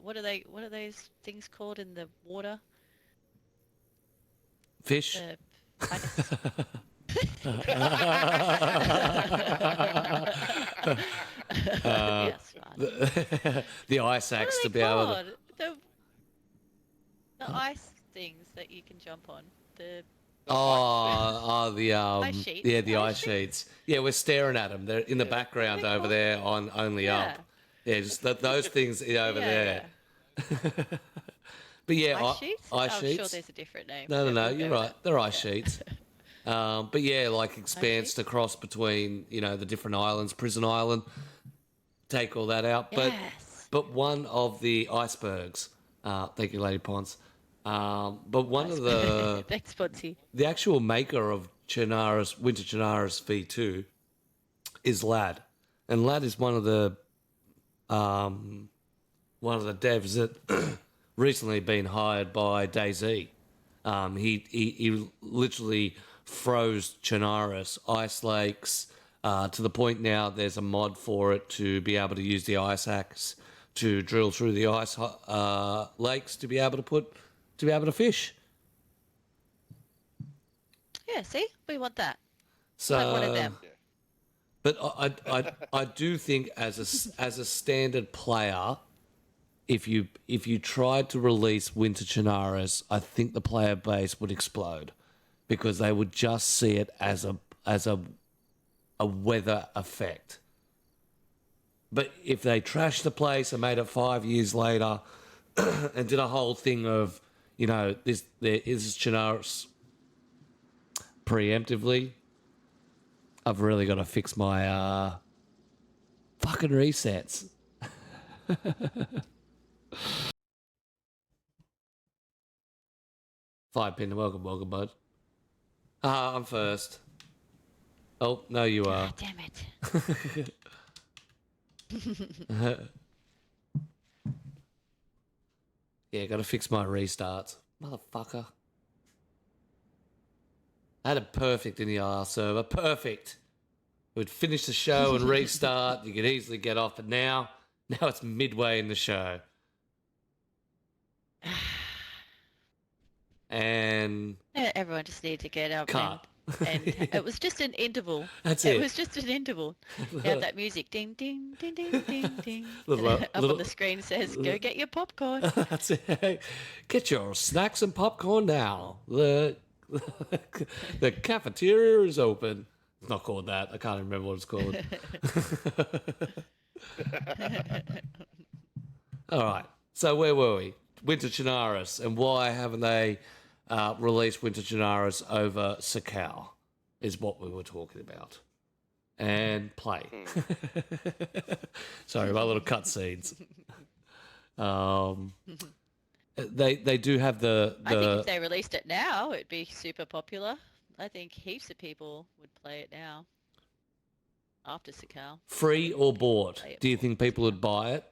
what are those things called in the water? Fish. Yes, the ice axe to be able to... The ice things that you can jump on. The ice sheets. Yeah, the ice sheets. Yeah, we're staring at them. They're in the background over there on Only Up. Yeah, just those things over there. But yeah, ice sheets? Ice sheets. I'm sure there's a different name. No, you're right. They're ice sheets. But yeah, like expands to cross between, the different islands, Prison Island, take all that out. But one of the icebergs, thank you, Lady Ponce, but one of the... Thanks, Ponce. The actual maker of Chernarus, Winter Chernarus V2 is Lad. And Lad is one of the devs that recently been hired by DayZ. He literally froze Chernarus ice lakes to the point now there's a mod for it to be able to use the ice axe to drill through the ice lakes to be able to fish. Yeah, see, we want that. So, like one of them. But I do think as a standard player, if you tried to release Winter Chernarus, I think the player base would explode because they would just see it as a weather effect. But if they trashed the place and made it 5 years later and did a whole thing of, this is Chernarus preemptively, I've really got to fix my fucking resets. Five pin, welcome, bud. I'm first. Oh, no, you are. Ah, damn it. Yeah, gotta fix my restarts. Motherfucker. I had it perfect in the IR server. Perfect. We'd finish the show and restart. You could easily get off, but now it's midway in the show. And Everyone just needed to get up cut. and it was just an interval. That's It it. was just an interval. You have that music, ding, ding, ding, ding, ding, ding. Little, And up little- on the screen says, "Go get your popcorn." That's it. Get your snacks and popcorn now. The cafeteria is open. It's not called that. I can't remember what it's called. All right. So where were we? Winter Chinaris, and why haven't they released Winter Chinaris over Sakal is what we were talking about. And play. Sorry, my little cutscenes. They do have the I think if they released it now, it'd be super popular. I think heaps of people would play it now. After Sakal. free or bought. Play it Do you for think people would buy it?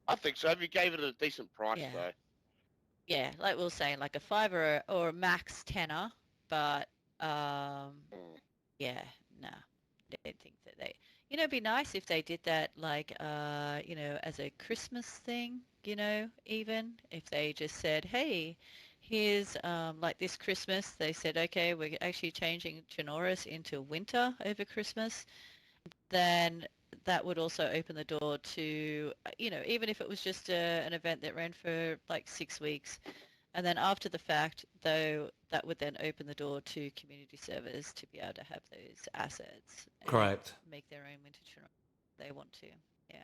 I think so. If you gave it a decent price, Yeah. though. Yeah, like we were saying, like a $5 or a max tenner, but yeah, no, don't think that they. It'd be nice if they did that, like as a Christmas thing. Even if they just said, "Hey, here's like this Christmas," they said, "Okay, we're actually changing Chinoris into winter over Christmas." Then that would also open the door to, even if it was just an event that ran for like 6 weeks. And then after the fact, though, that would then open the door to community servers to be able to have those assets. And Correct. make their own winter channel if they want to. Yeah.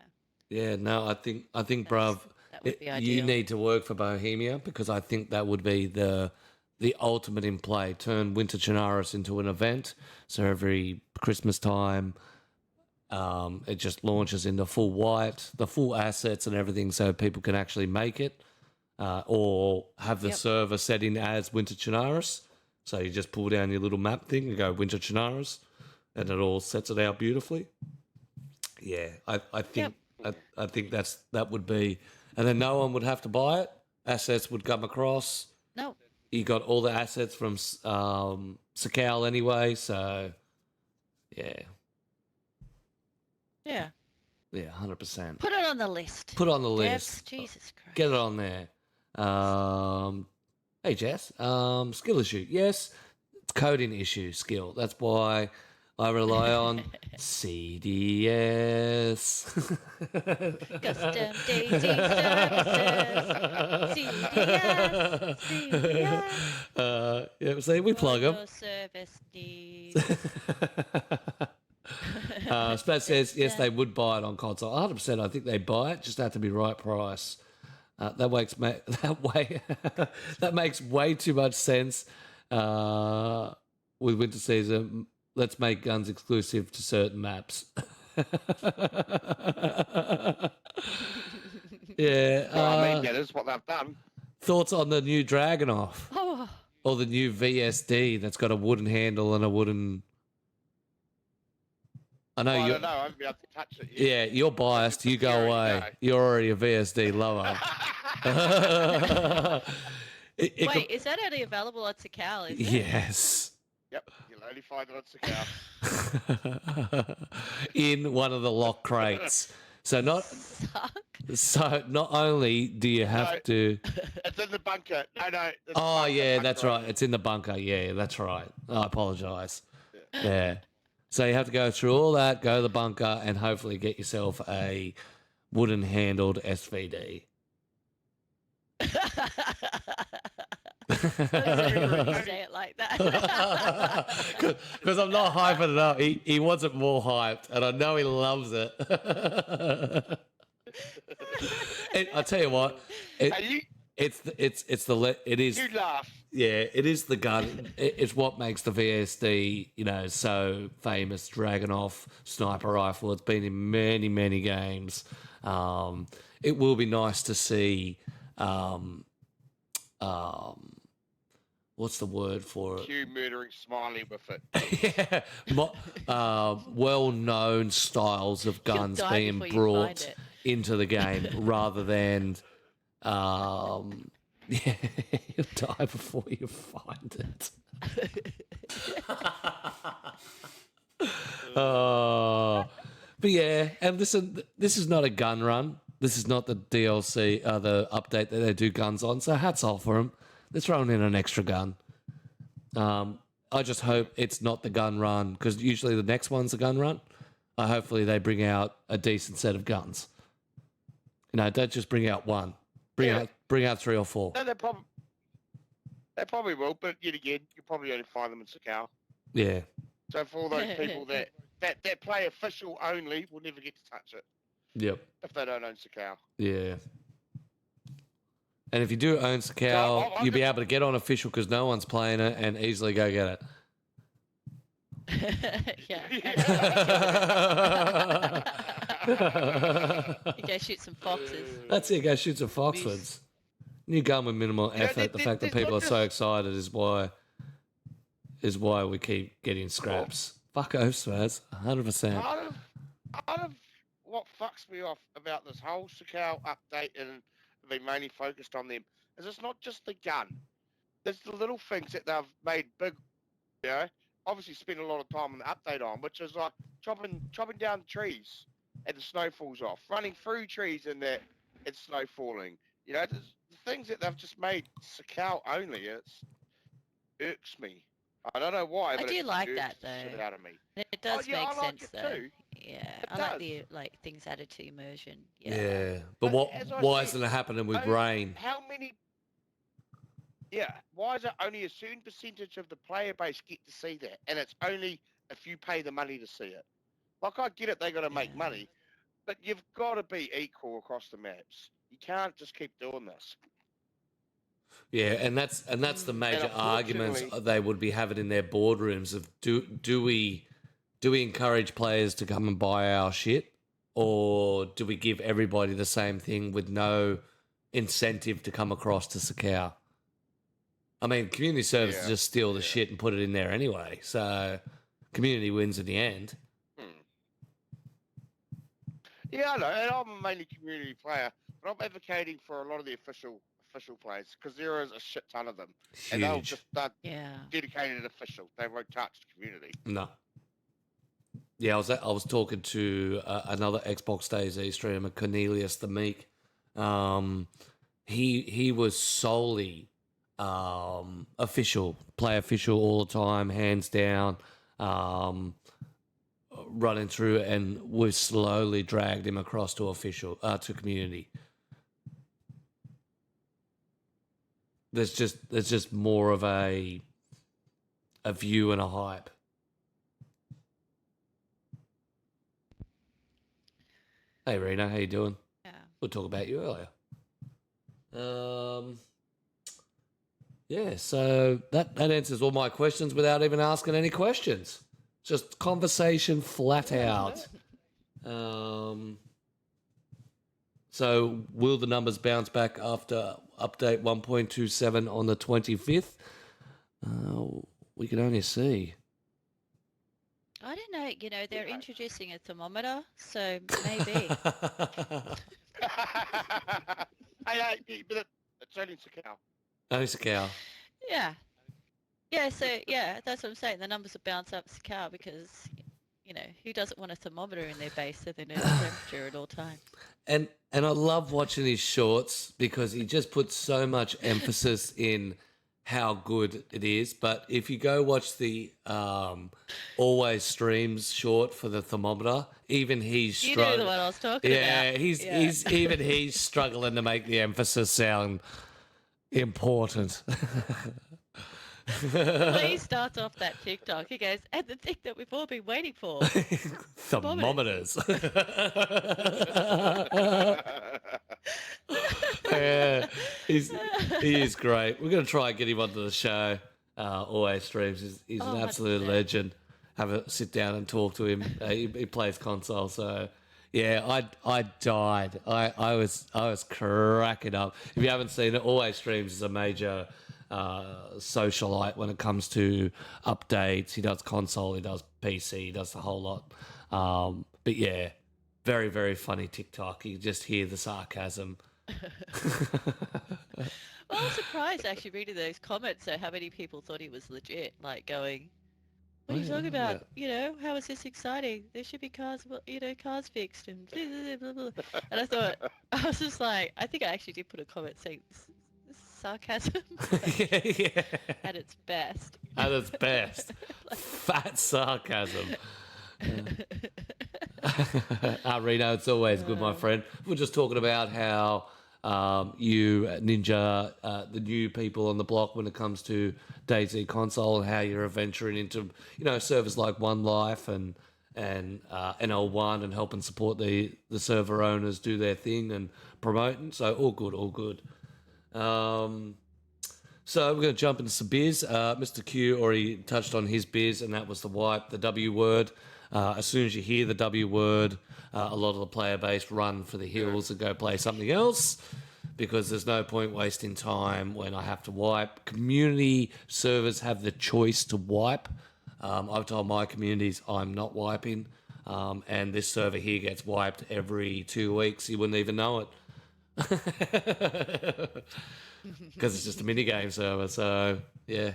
Yeah, no, I think bruv, That would be you ideal. need to work for Bohemia because I think that would be the ultimate in play. Turn Winter Chinaris into an event. So every Christmas time, it just launches into full white, the full assets and everything, so people can actually make it, or have the Yep. server set in as Winter Chinaris. So you just pull down your little map thing and go Winter Chinaris, and it all sets it out beautifully. Yeah, I think I think that would be, and then no one would have to buy it. Assets would come across. No. You got all the assets from Sakal anyway, so yeah. Yeah. Yeah, 100%. Put it on the list. Put it on the Devs, list. Jesus Christ. Get it on there. Hey, Jess. Skill issue. Yes, it's coding issue skill. That's why I rely on CDS. Custom DayZ services. CDS. Yeah, see, we plug them. Your service needs. Spaz says, yes, they would buy it on console. 100%, I think they buy it, just have to be right price. That makes way too much sense with Winter Season. Let's make guns exclusive to certain maps. Yeah. I mean, that is what they've done. Thoughts on the new Dragunov? Oh, Or the new VSD that's got a wooden handle and a wooden... I know I you're... don't know. I haven't been able to touch it yet. Yeah, you're biased. You go There we away. go. You're already a VSD lover. It wait, is that only available on Sakal, is it? yes. Yep, you'll only find it on Sakal. In one of the lock crates. So not Suck. only do you have No. to... It's in the bunker. No, it's the Oh, bunker, yeah, bunker that's right. It's in the bunker. Yeah, that's right. I apologise. Yeah. So you have to go through all that, go to the bunker, and hopefully get yourself a wooden-handled SVD. That doesn't really say it like that. Because I'm not hyping it up. He wasn't more hyped, and I know he loves it. And I tell you what, Hey, it is. You laugh. Yeah, it is the gun. It's what makes the VSD, so famous. Dragunov sniper rifle. It's been in many, many games. It will be nice to see. What's the word for it? Hugh murdering Smiley with it. Well-known styles of guns die being before you brought find it. into the game rather than. Yeah, you'll die before you find it. But yeah, and listen, this is not a gun run. This is not the DLC, the update that they do guns on. So hats off for them. They're throwing in an extra gun. I just hope it's not the gun run because usually the next one's a gun run. Hopefully they bring out a decent set of guns. Don't just bring out one. Bring out 3 or 4. No, they probably will, but yet again, you probably only find them in Sakau. Yeah. So for all those people that play official only will never get to touch it. Yep. If they don't own Sakau. Yeah. And if you do own Sakau, you'll be able to get on official because no one's playing it and easily go get it. Yeah. You go shoot some foxes. That's it. Go shoot some foxwoods. New gun with minimal effort. The fact that people are so excited is why we keep getting scraps. Fuck off, Spaz. 100%. Part of what fucks me off about this whole Sakau update and being mainly focused on them is it's not just the gun. There's the little things that they've made big, obviously spend a lot of time on the update on, which is like chopping down trees and the snow falls off, running through trees and it's snow falling. There's the things that they've just made Sakau only. It irks me. I don't know why, but I do like that the shit though. out of me. It does make I like sense it though. too. Yeah, I does. like the things added to immersion. Yeah. Yeah. But why isn't it happening with rain? How many? Yeah, why is it only a certain percentage of the player base get to see that, and it's only if you pay the money to see it? Like I get it, they got to make money, but you've got to be equal across the maps. You can't just keep doing this. Yeah, and that's the major arguments they would be having in their boardrooms of do we encourage players to come and buy our shit, or do we give everybody the same thing with no incentive to come across to Sakau? I mean, community services just steal the shit and put it in there anyway, so community wins in the end. Yeah, I know, and I'm a mainly community player, but I'm advocating for a lot of the official players because there is a shit ton of them, Huge. and they'll just dedicated official. They won't touch the community. No. Yeah, I was talking to another Xbox DayZ streamer, Cornelius the Meek. He was solely play official all the time, hands down, running through, and we slowly dragged him across to official to community. There's just more of a view and a hype. Hey Rena, how you doing? Yeah. We'll talk about you earlier. Yeah, so that answers all my questions without even asking any questions. Just conversation flat out. So will the numbers bounce back after update 1.27 on the 25th? We can only see. I don't know. They're introducing a thermometer, so maybe. But it's only Sakau. Only Sakau. Yeah. Yeah, so, that's what I'm saying. The numbers will bounce up Sakau because, who doesn't want a thermometer in their base so they know the temperature at all times? And I love watching his shorts because he just puts so much emphasis in how good it is. But if you go watch the Always Streams short for the thermometer, even he's struggling. You know the one I was talking about. Yeah, he's struggling to make the emphasis sound important. Please starts off that TikTok. He goes, and the thing that we've all been waiting for. Thermometers. Yeah, he is great. We're going to try and get him onto the show. Always streams. He's an absolute 100%. legend. Have a sit down and talk to him. He plays console, so yeah, I died. I was cracking up. If you haven't seen it, Always Streams is a major socialite when it comes to updates. He does console, he does PC, he does the whole lot. But yeah, very, very funny TikTok. You just hear the sarcasm. Well, I was surprised actually reading those comments, so how many people thought he was legit, like going, what are you talking about? Yeah. You know, how is this exciting? There should be cars, cars fixed and blah, blah, blah, blah, blah. And I thought, I was just like, I think I actually did put a comment saying, this is sarcasm Yeah. at its best. At its best. Fat sarcasm. Reno, it's always good, my friend. We're just talking about how you, Ninja, the new people on the block when it comes to DayZ console, and how you're venturing into, servers like One Life and NL1 and helping support the server owners do their thing and promoting. So all good, all good. So we're going to jump into some biz. Mr. Q already touched on his biz, and that was the wipe, the W word. As soon as you hear the W word, a lot of the player base run for the hills and go play something else, because there's no point wasting time when I have to wipe. Community servers have the choice to wipe. I've told my communities I'm not wiping, and this server here gets wiped every 2 weeks. You wouldn't even know it. Because it's just a minigame server, so yeah.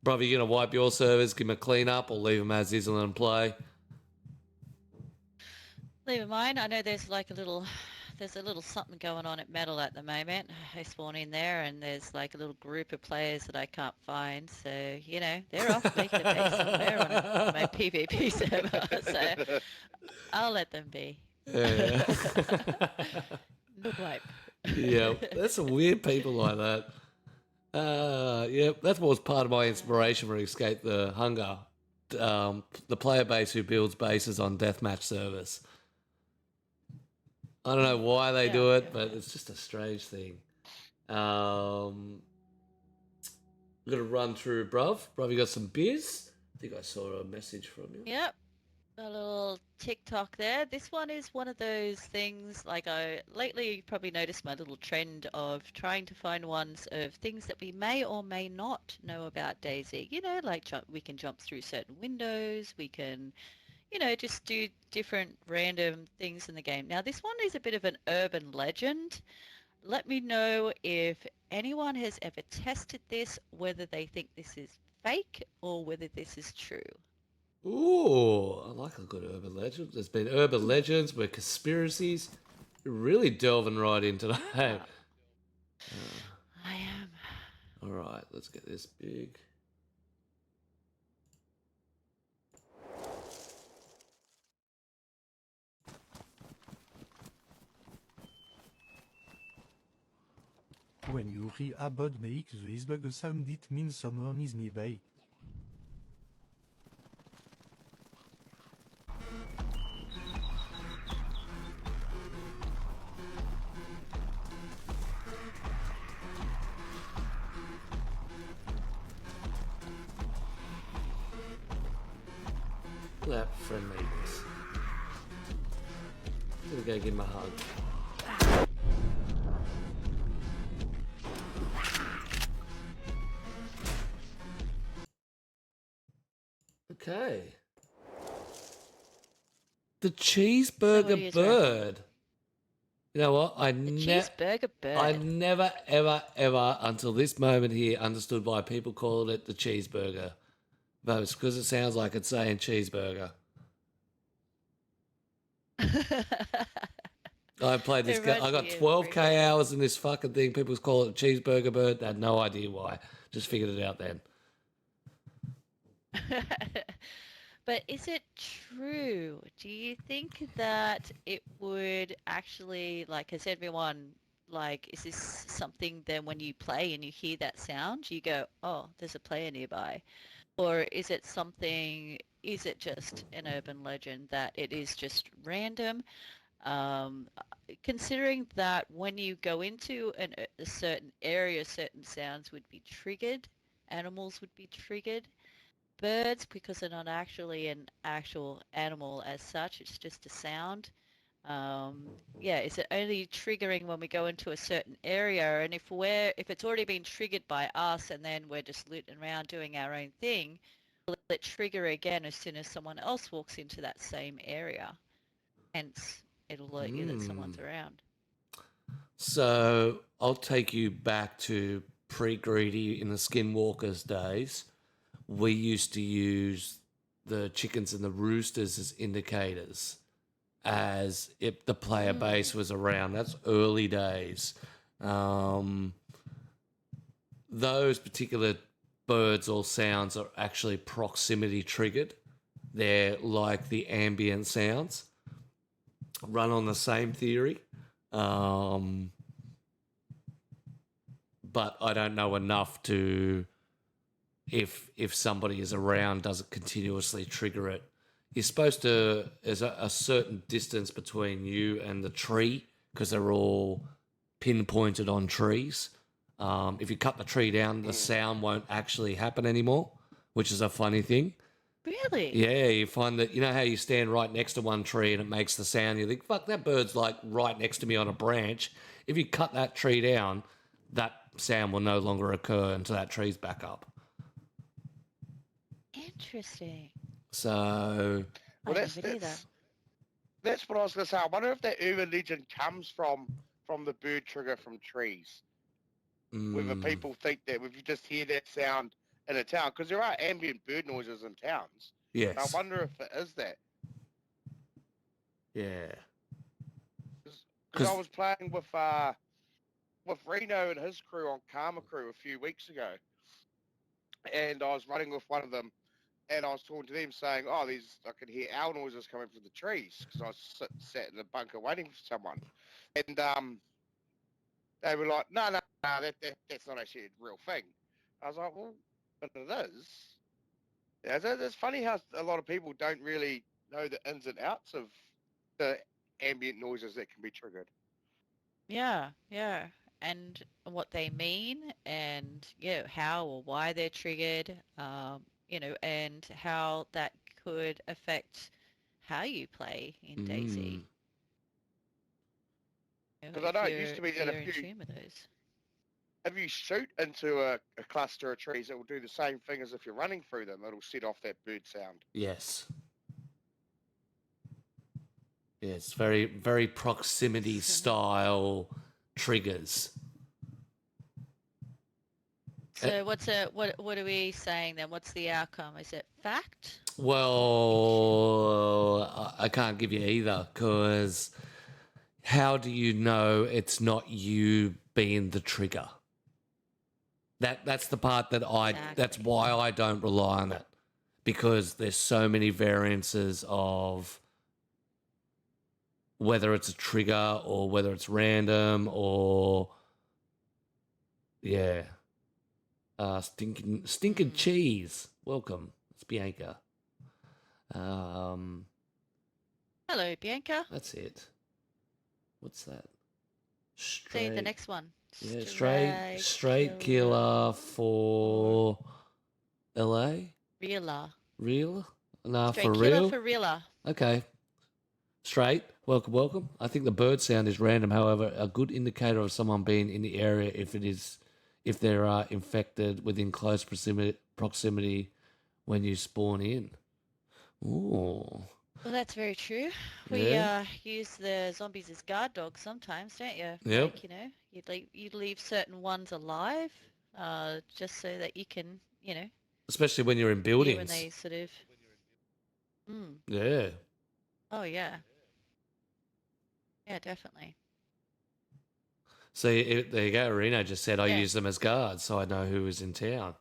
Brother, you gonna wipe your servers, give them a clean up, or leave them as is and let them play? Leave mine. I know there's like a little something going on at Metal at the moment. I spawn in there and there's like a little group of players that I can't find. So, they're off making a base somewhere on my PvP server. So I'll let them be. Yeah. The wipe. Yeah, there's some weird people like that. Yeah, that was part of my inspiration for Escape the Hunger. The player base who builds bases on deathmatch servers. I don't know why they do it, but it's just a strange thing. I'm going to run through, bruv. Bruv, you got some biz? I think I saw a message from you. Yep. A little TikTok there. This one is one of those things, like lately you've probably noticed my little trend of trying to find ones of things that we may or may not know about DayZ. Like we can jump through certain windows, we can, just do different random things in the game. Now this one is a bit of an urban legend. Let me know if anyone has ever tested this, whether they think this is fake or whether this is true. Ooh, I like a good urban legend. There's been urban legends, we're conspiracies. You're really delving right into that. I am. All right, let's get this big. When you read about make the isbug sound, it means someone is nearby. That friendliness. I'm gonna go give him a hug. Okay. The cheeseburger bird. You know what? Cheeseburger bird. I never, ever, ever, until this moment here, understood why people called it the cheeseburger. But it's because it sounds like it's saying cheeseburger. I played this. I got 12k hours in this fucking thing. People call it a cheeseburger bird. I had no idea why. Just figured it out then. But is it true? Do you think that it would actually, like, has everyone like, is this something then when you play and you hear that sound, you go, oh, there's a player nearby? Or is it something, is it just an urban legend that it is just random? Um, Considering that when you go into a certain area, certain sounds would be triggered, animals would be triggered, birds, because they're not actually an actual animal as such, it's just a sound. Yeah, is it only triggering when we go into a certain area? And if it's already been triggered by us and then we're just looting around doing our own thing, will it trigger again as soon as someone else walks into that same area? Hence, it'll alert you that someone's around. So I'll take you back to pre-greedy in the Skinwalkers days. We used to use the chickens and the roosters as indicators as if the player base was around. That's early days. Those particular birds or sounds are actually proximity triggered. They're like the ambient sounds. Run on the same theory. But I don't know enough to, if somebody is around, does it continuously trigger it? You're supposed to, there's a certain distance between you and the tree because they're all pinpointed on trees. If you cut the tree down, the sound won't actually happen anymore, which is a funny thing. Really? Yeah, you find that, you know how you stand right next to one tree and it makes the sound, you think, fuck, that bird's like right next to me on a branch. If you cut that tree down, that sound will no longer occur until that tree's back up. Interesting. So, Well, I never knew that. that's what I was going to say. I wonder if that urban legend comes from the bird trigger from trees. Whether people think that if you just hear that sound in a town, because there are ambient bird noises in towns. yes. I wonder if it is that. Yeah. Because I was playing with Reno and his crew on Karma Crew a few weeks ago, and I was running with one of them, and I was talking to them saying, "Oh, I could hear owl noises coming from the trees," because I was sat in the bunker waiting for someone, and they were like, "No, that's not actually a real thing." I was like, "Well, but it is." Yeah, it's funny how a lot of people don't really know the ins and outs of the ambient noises that can be triggered. Yeah, yeah. And what they mean and how or why they're triggered, and how that could affect how you play in DayZ. Because I know it used to be If that you're in tune with those. if you shoot into a cluster of trees, it will do the same thing as if you're running through them. It'll set off that bird sound. Yes. Yes, very, very proximity style triggers. So what are we saying then? What's the outcome? Is it fact? Well, I can't give you either because how do you know it's not you being the trigger? That's the part that that's why I don't rely on it, because there's so many variances of whether it's a trigger or whether it's random or stinking cheese. Welcome, it's Bianca. Hello, Bianca. That's it. What's that? Say the next one. Yeah, straight killer for LA. Real? Nah, Straight for killer real. for realer. Okay. Straight. Welcome. I think the bird sound is random. However, a good indicator of someone being in the area if they are infected within close proximity when you spawn in. Ooh. Well, that's very true. We use the zombies as guard dogs sometimes, don't you? Yep. Like, you'd leave certain ones alive, just so that you can, Especially when you're in buildings. when they sort of. Yeah. Oh yeah. Yeah, definitely. So there you go. Reno just said I use them as guards, so I know who is in town.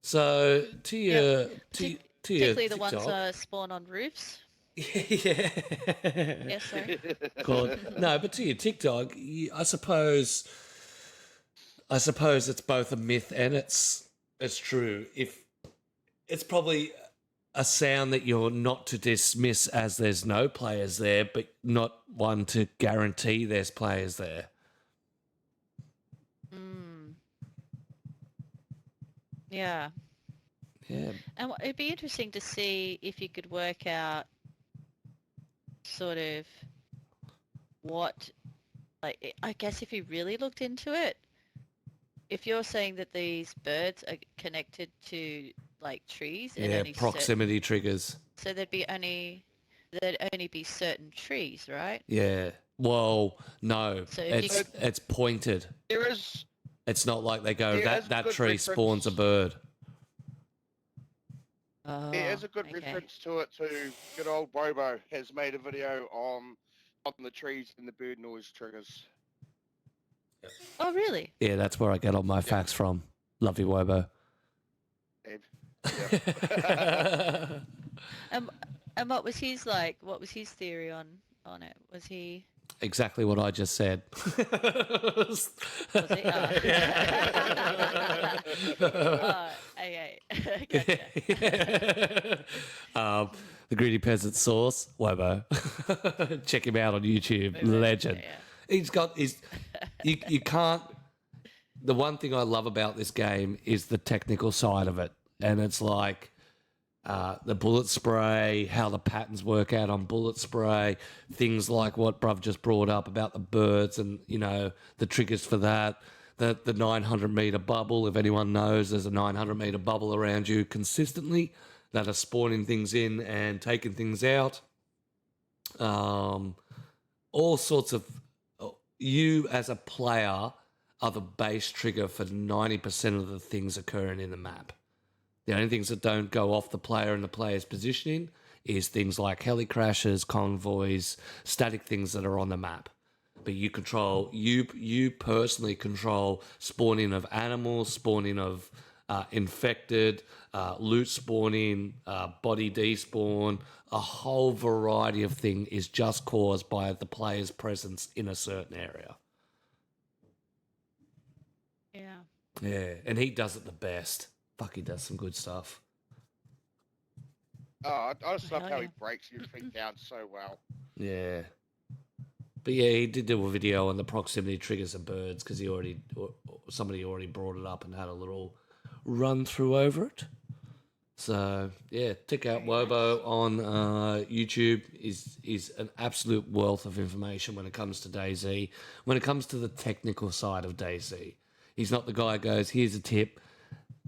So to your Particularly the TikTok, ones spawn on roofs. Yeah. Yes, sorry. God. No, but to your TikTok, I suppose it's both a myth and it's true. If it's probably a sound that you're not to dismiss as there's no players there, but not one to guarantee there's players there. Yeah. Yeah. And it'd be interesting to see if you could work out sort of what, like, I guess if you really looked into it, if you're saying that these birds are connected to like trees and Yeah, only proximity triggers. so there'd only be certain trees, right? Yeah. Well, no. So if you It's pointed. There is It's not like they go There is that good tree spawns a reference. bird. there is a good okay. reference to it too. Good old Bobo has made a video on the trees and the bird noise triggers. Oh, really? Yeah, that's where I get all my facts from. Love you, Wobo. And, yeah. And what was his like? What was his theory on it? Was he? Exactly what I just said. Was he? Okay. Gotcha. The Greedy Peasant Sauce, Wobo. Check him out on YouTube. Legend. Yeah. He's got his. You can't. The one thing I love about this game is the technical side of it, and it's like the bullet spray, how the patterns work out on bullet spray, things like what Bruv just brought up about the birds, and the triggers for that. The 900-meter bubble. If anyone knows, there's a 900-meter bubble around you consistently that are spawning things in and taking things out. All sorts of. You as a player are the base trigger for 90% of the things occurring in the map. The only things that don't go off the player and the player's positioning is things like heli crashes, convoys, static things that are on the map. But you personally control spawning of animals, spawning of infected, loot spawning, body despawn. A whole variety of thing is just caused by the player's presence in a certain area. Yeah. Yeah, and he does it the best. Fuck, he does some good stuff. I just love Hell how yeah. he breaks everything down so well. Yeah. But yeah, he did do a video on the proximity triggers of birds because somebody already brought it up and had a little run through over it. So yeah, check out Very Wobo on YouTube. Is an absolute wealth of information when it comes to DayZ. When it comes to the technical side of DayZ, he's not the guy who goes, "Here's a tip,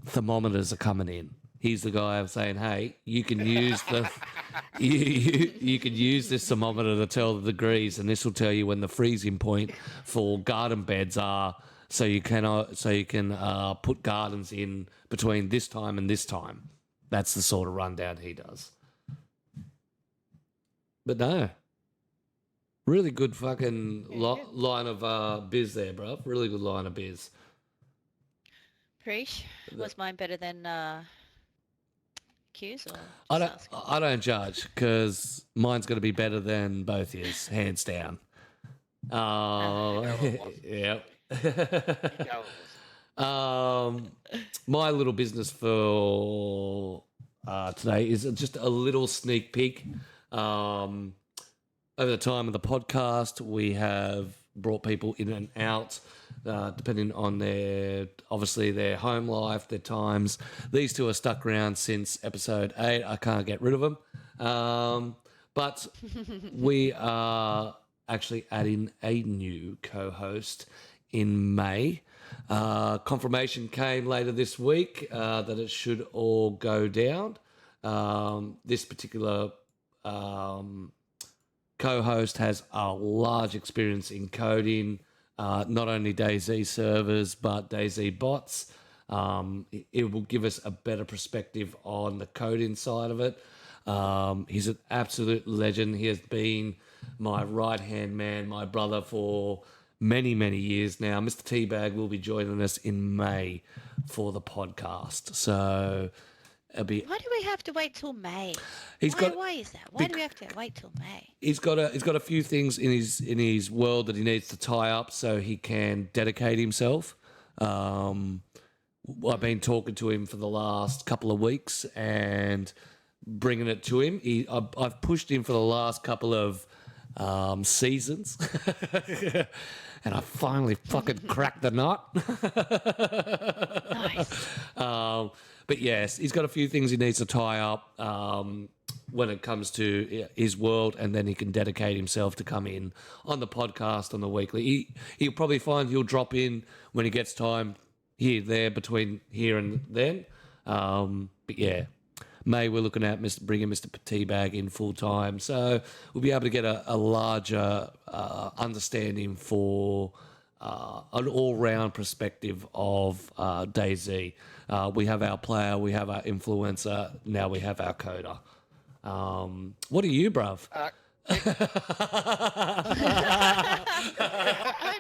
thermometers are coming in." He's the guy of saying, "Hey, you can use the you can use this thermometer to tell the degrees, and this will tell you when the freezing point for garden beds are, so you can put gardens in between this time and this time." That's the sort of rundown he does. But no, really good fucking line of biz there, bro. Really good line of biz. Preach. Was mine better than Q's? Or I just don't. asking? I don't judge because mine's going to be better than both yours, hands down. Yep. My little business for today is just a little sneak peek. Over the time of the podcast, we have brought people in and out, depending on their home life, their times. These two are stuck around since episode 8. I can't get rid of them. But we are actually adding a new co-host in May. Confirmation came later this week that it should all go down. This particular co-host has a large experience in coding, not only DayZ servers, but DayZ bots. It will give us a better perspective on the coding side of it. He's an absolute legend. He has been my right-hand man, my brother, for many, many years now. Mr. Teabag will be joining us in May for the podcast. So Why do we have to wait till May? Why is that? Why do we have to wait till May? He's got a few things in his world that he needs to tie up so he can dedicate himself. I've been talking to him for the last couple of weeks and bringing it to him. I've pushed him for the last couple of seasons, and I finally fucking cracked the nut. Nice. But yes, he's got a few things he needs to tie up when it comes to his world, and then he can dedicate himself to come in on the podcast on the weekly. He'll probably find he'll drop in when he gets time here, there, between here and then. But yeah, May, we're looking at bringing Mr. Teabag in full time, so we'll be able to get a larger understanding for an all-round perspective of DayZ. We have our player, we have our influencer, now we have our coder. What are you, bruv? I'm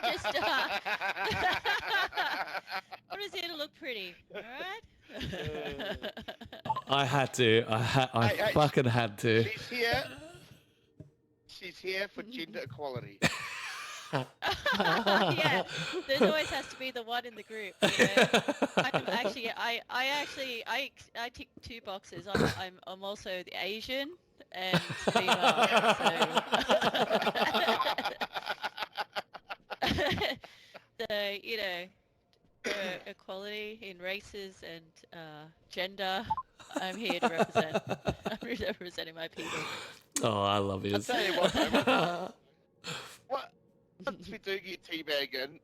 just I'm just here to look pretty, all right? I had to. I fucking had to. She's here for gender equality. Yeah, there's always has to be the one in the group. Yeah. I tick 2 boxes. I'm also the Asian and female. So, equality in races and gender. I'm here to represent. I'm representing my people. Oh, I love you. I'll tell you what, though, once we do get teabagging,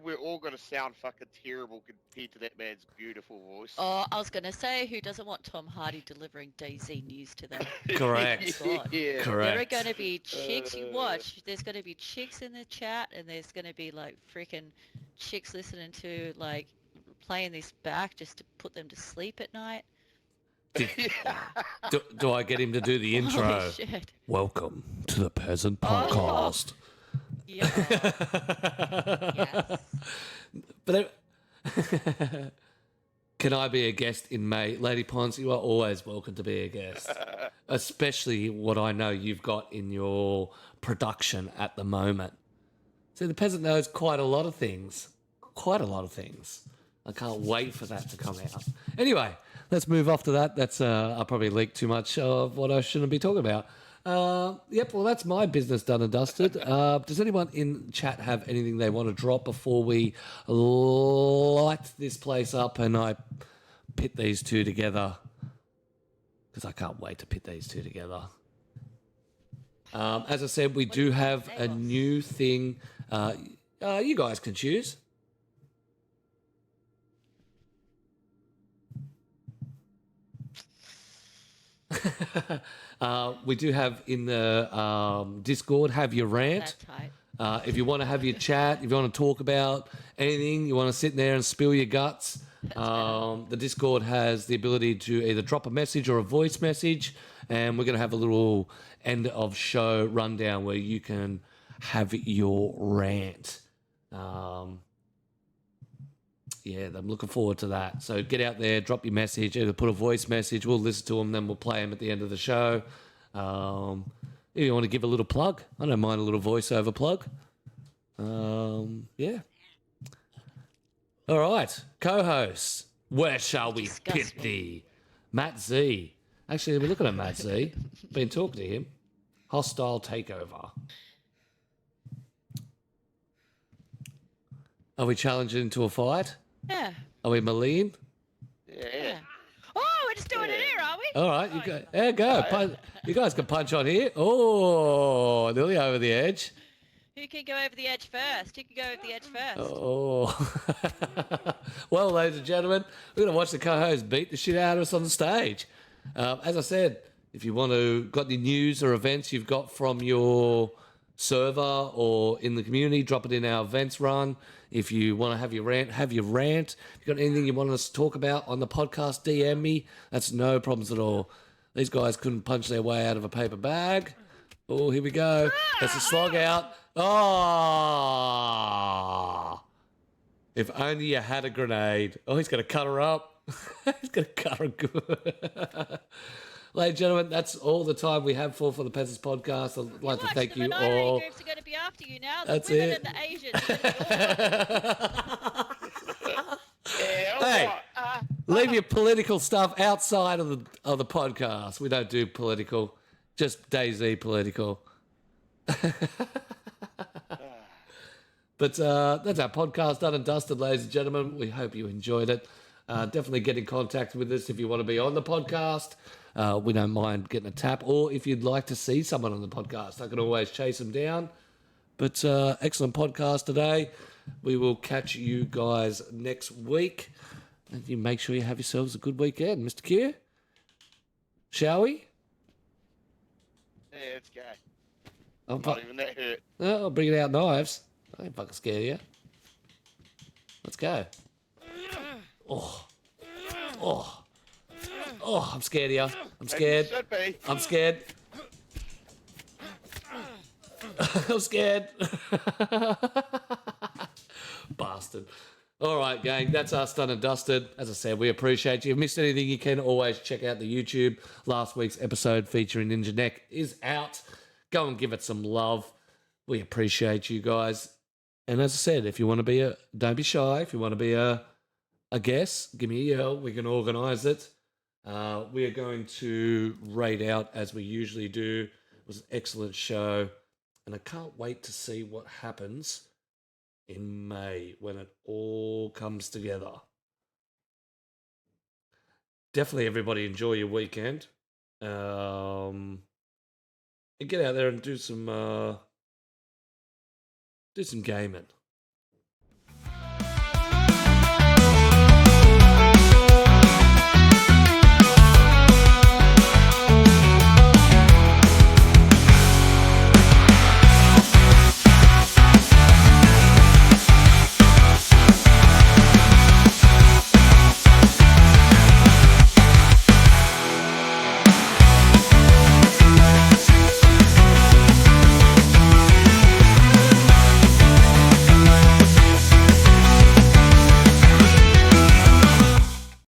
we're all going to sound fucking terrible compared to that man's beautiful voice. Oh, I was going to say, who doesn't want Tom Hardy delivering DayZ news to them? Correct. Yeah. Correct. There are going to be chicks, you watch, there's going to be chicks in the chat, and there's going to be, like, freaking chicks listening to, like, playing this back just to put them to sleep at night. Do I get him to do the intro? Holy shit. Welcome to the Peasant Podcast. Yeah. Yes. But can I be a guest in May? Lady Pons, you are always welcome to be a guest. Especially what I know you've got in your production at the moment. See, the Peasant knows quite a lot of things. Quite a lot of things. I can't wait for that to come out. Anyway, let's move off to that. That's I probably leaked too much of what I shouldn't be talking about. Yep, well, that's my business done and dusted. Does anyone in chat have anything they want to drop before we light this place up and I pit these two together? Because I can't wait to pit these two together. As I said, we do have a new thing. You guys can choose. We do have in the Discord, have your rant. That's tight. If you want to have your chat, if you want to talk about anything, you want to sit there and spill your guts, the Discord has the ability to either drop a message or a voice message, and we're going to have a little end of show rundown where you can have your rant. Yeah, I'm looking forward to that. So get out there, drop your message, either put a voice message, we'll listen to them, then we'll play them at the end of the show. If you want to give a little plug, I don't mind a little voiceover plug. Yeah. All right, co-hosts, where shall we pit thee? Matt Z. Actually, we're looking at Matt Z. Been talking to him. Hostile takeover. Are we challenging into a fight? Yeah. Are we Maleen? Yeah. Oh, we're just doing it here, are we? All right, go. You guys can punch on here. Oh, nearly over the edge. Who can go over the edge first? Who can go over the edge first? Oh. Well, ladies and gentlemen, we're going to watch the co-host beat the shit out of us on the stage. As I said, if you got any news or events you've got from your server or in the community, drop it in our events run. If you want to have your rant, have your rant. If you've got anything you want us to talk about on the podcast, DM me. That's no problems at all. These guys couldn't punch their way out of a paper bag. Oh, here we go. That's a slog out. Oh! If only you had a grenade. Oh, he's going to cut her up. He's going to cut a good. Ladies and gentlemen, that's all the time we have for the Peasants podcast. I'd like to thank the you minority all. groups are going to be after you now. That's the women it. and the Asians are going to be all Yeah, Hey. alright. Leave your political stuff outside of the podcast. We don't do political, just DayZ political. But that's our podcast done and dusted, ladies and gentlemen. We hope you enjoyed it. Definitely get in contact with us if you want to be on the podcast. We don't mind getting a tap. Or if you'd like to see someone on the podcast, I can always chase them down. But excellent podcast today. We will catch you guys next week. And you make sure you have yourselves a good weekend. Mr. Q? Shall we? Yeah, let's go. I'll, Not even that hurt. I'll bring out knives. I ain't fucking scared of you. Let's go. Oh, I'm scared of you. I'm scared. Should be. I'm scared. I'm scared. Bastard. All right, gang, that's us done and dusted. As I said, we appreciate you. If you missed anything, you can always check out the YouTube. Last week's episode featuring Ninja Neck is out. Go and give it some love. We appreciate you guys. And as I said, if you want to be don't be shy. If you want to be a guest, give me a yell. We can organise it. We are going to raid out as we usually do. It was an excellent show. And I can't wait to see what happens in May when it all comes together. Definitely everybody enjoy your weekend. And get out there and do some gaming.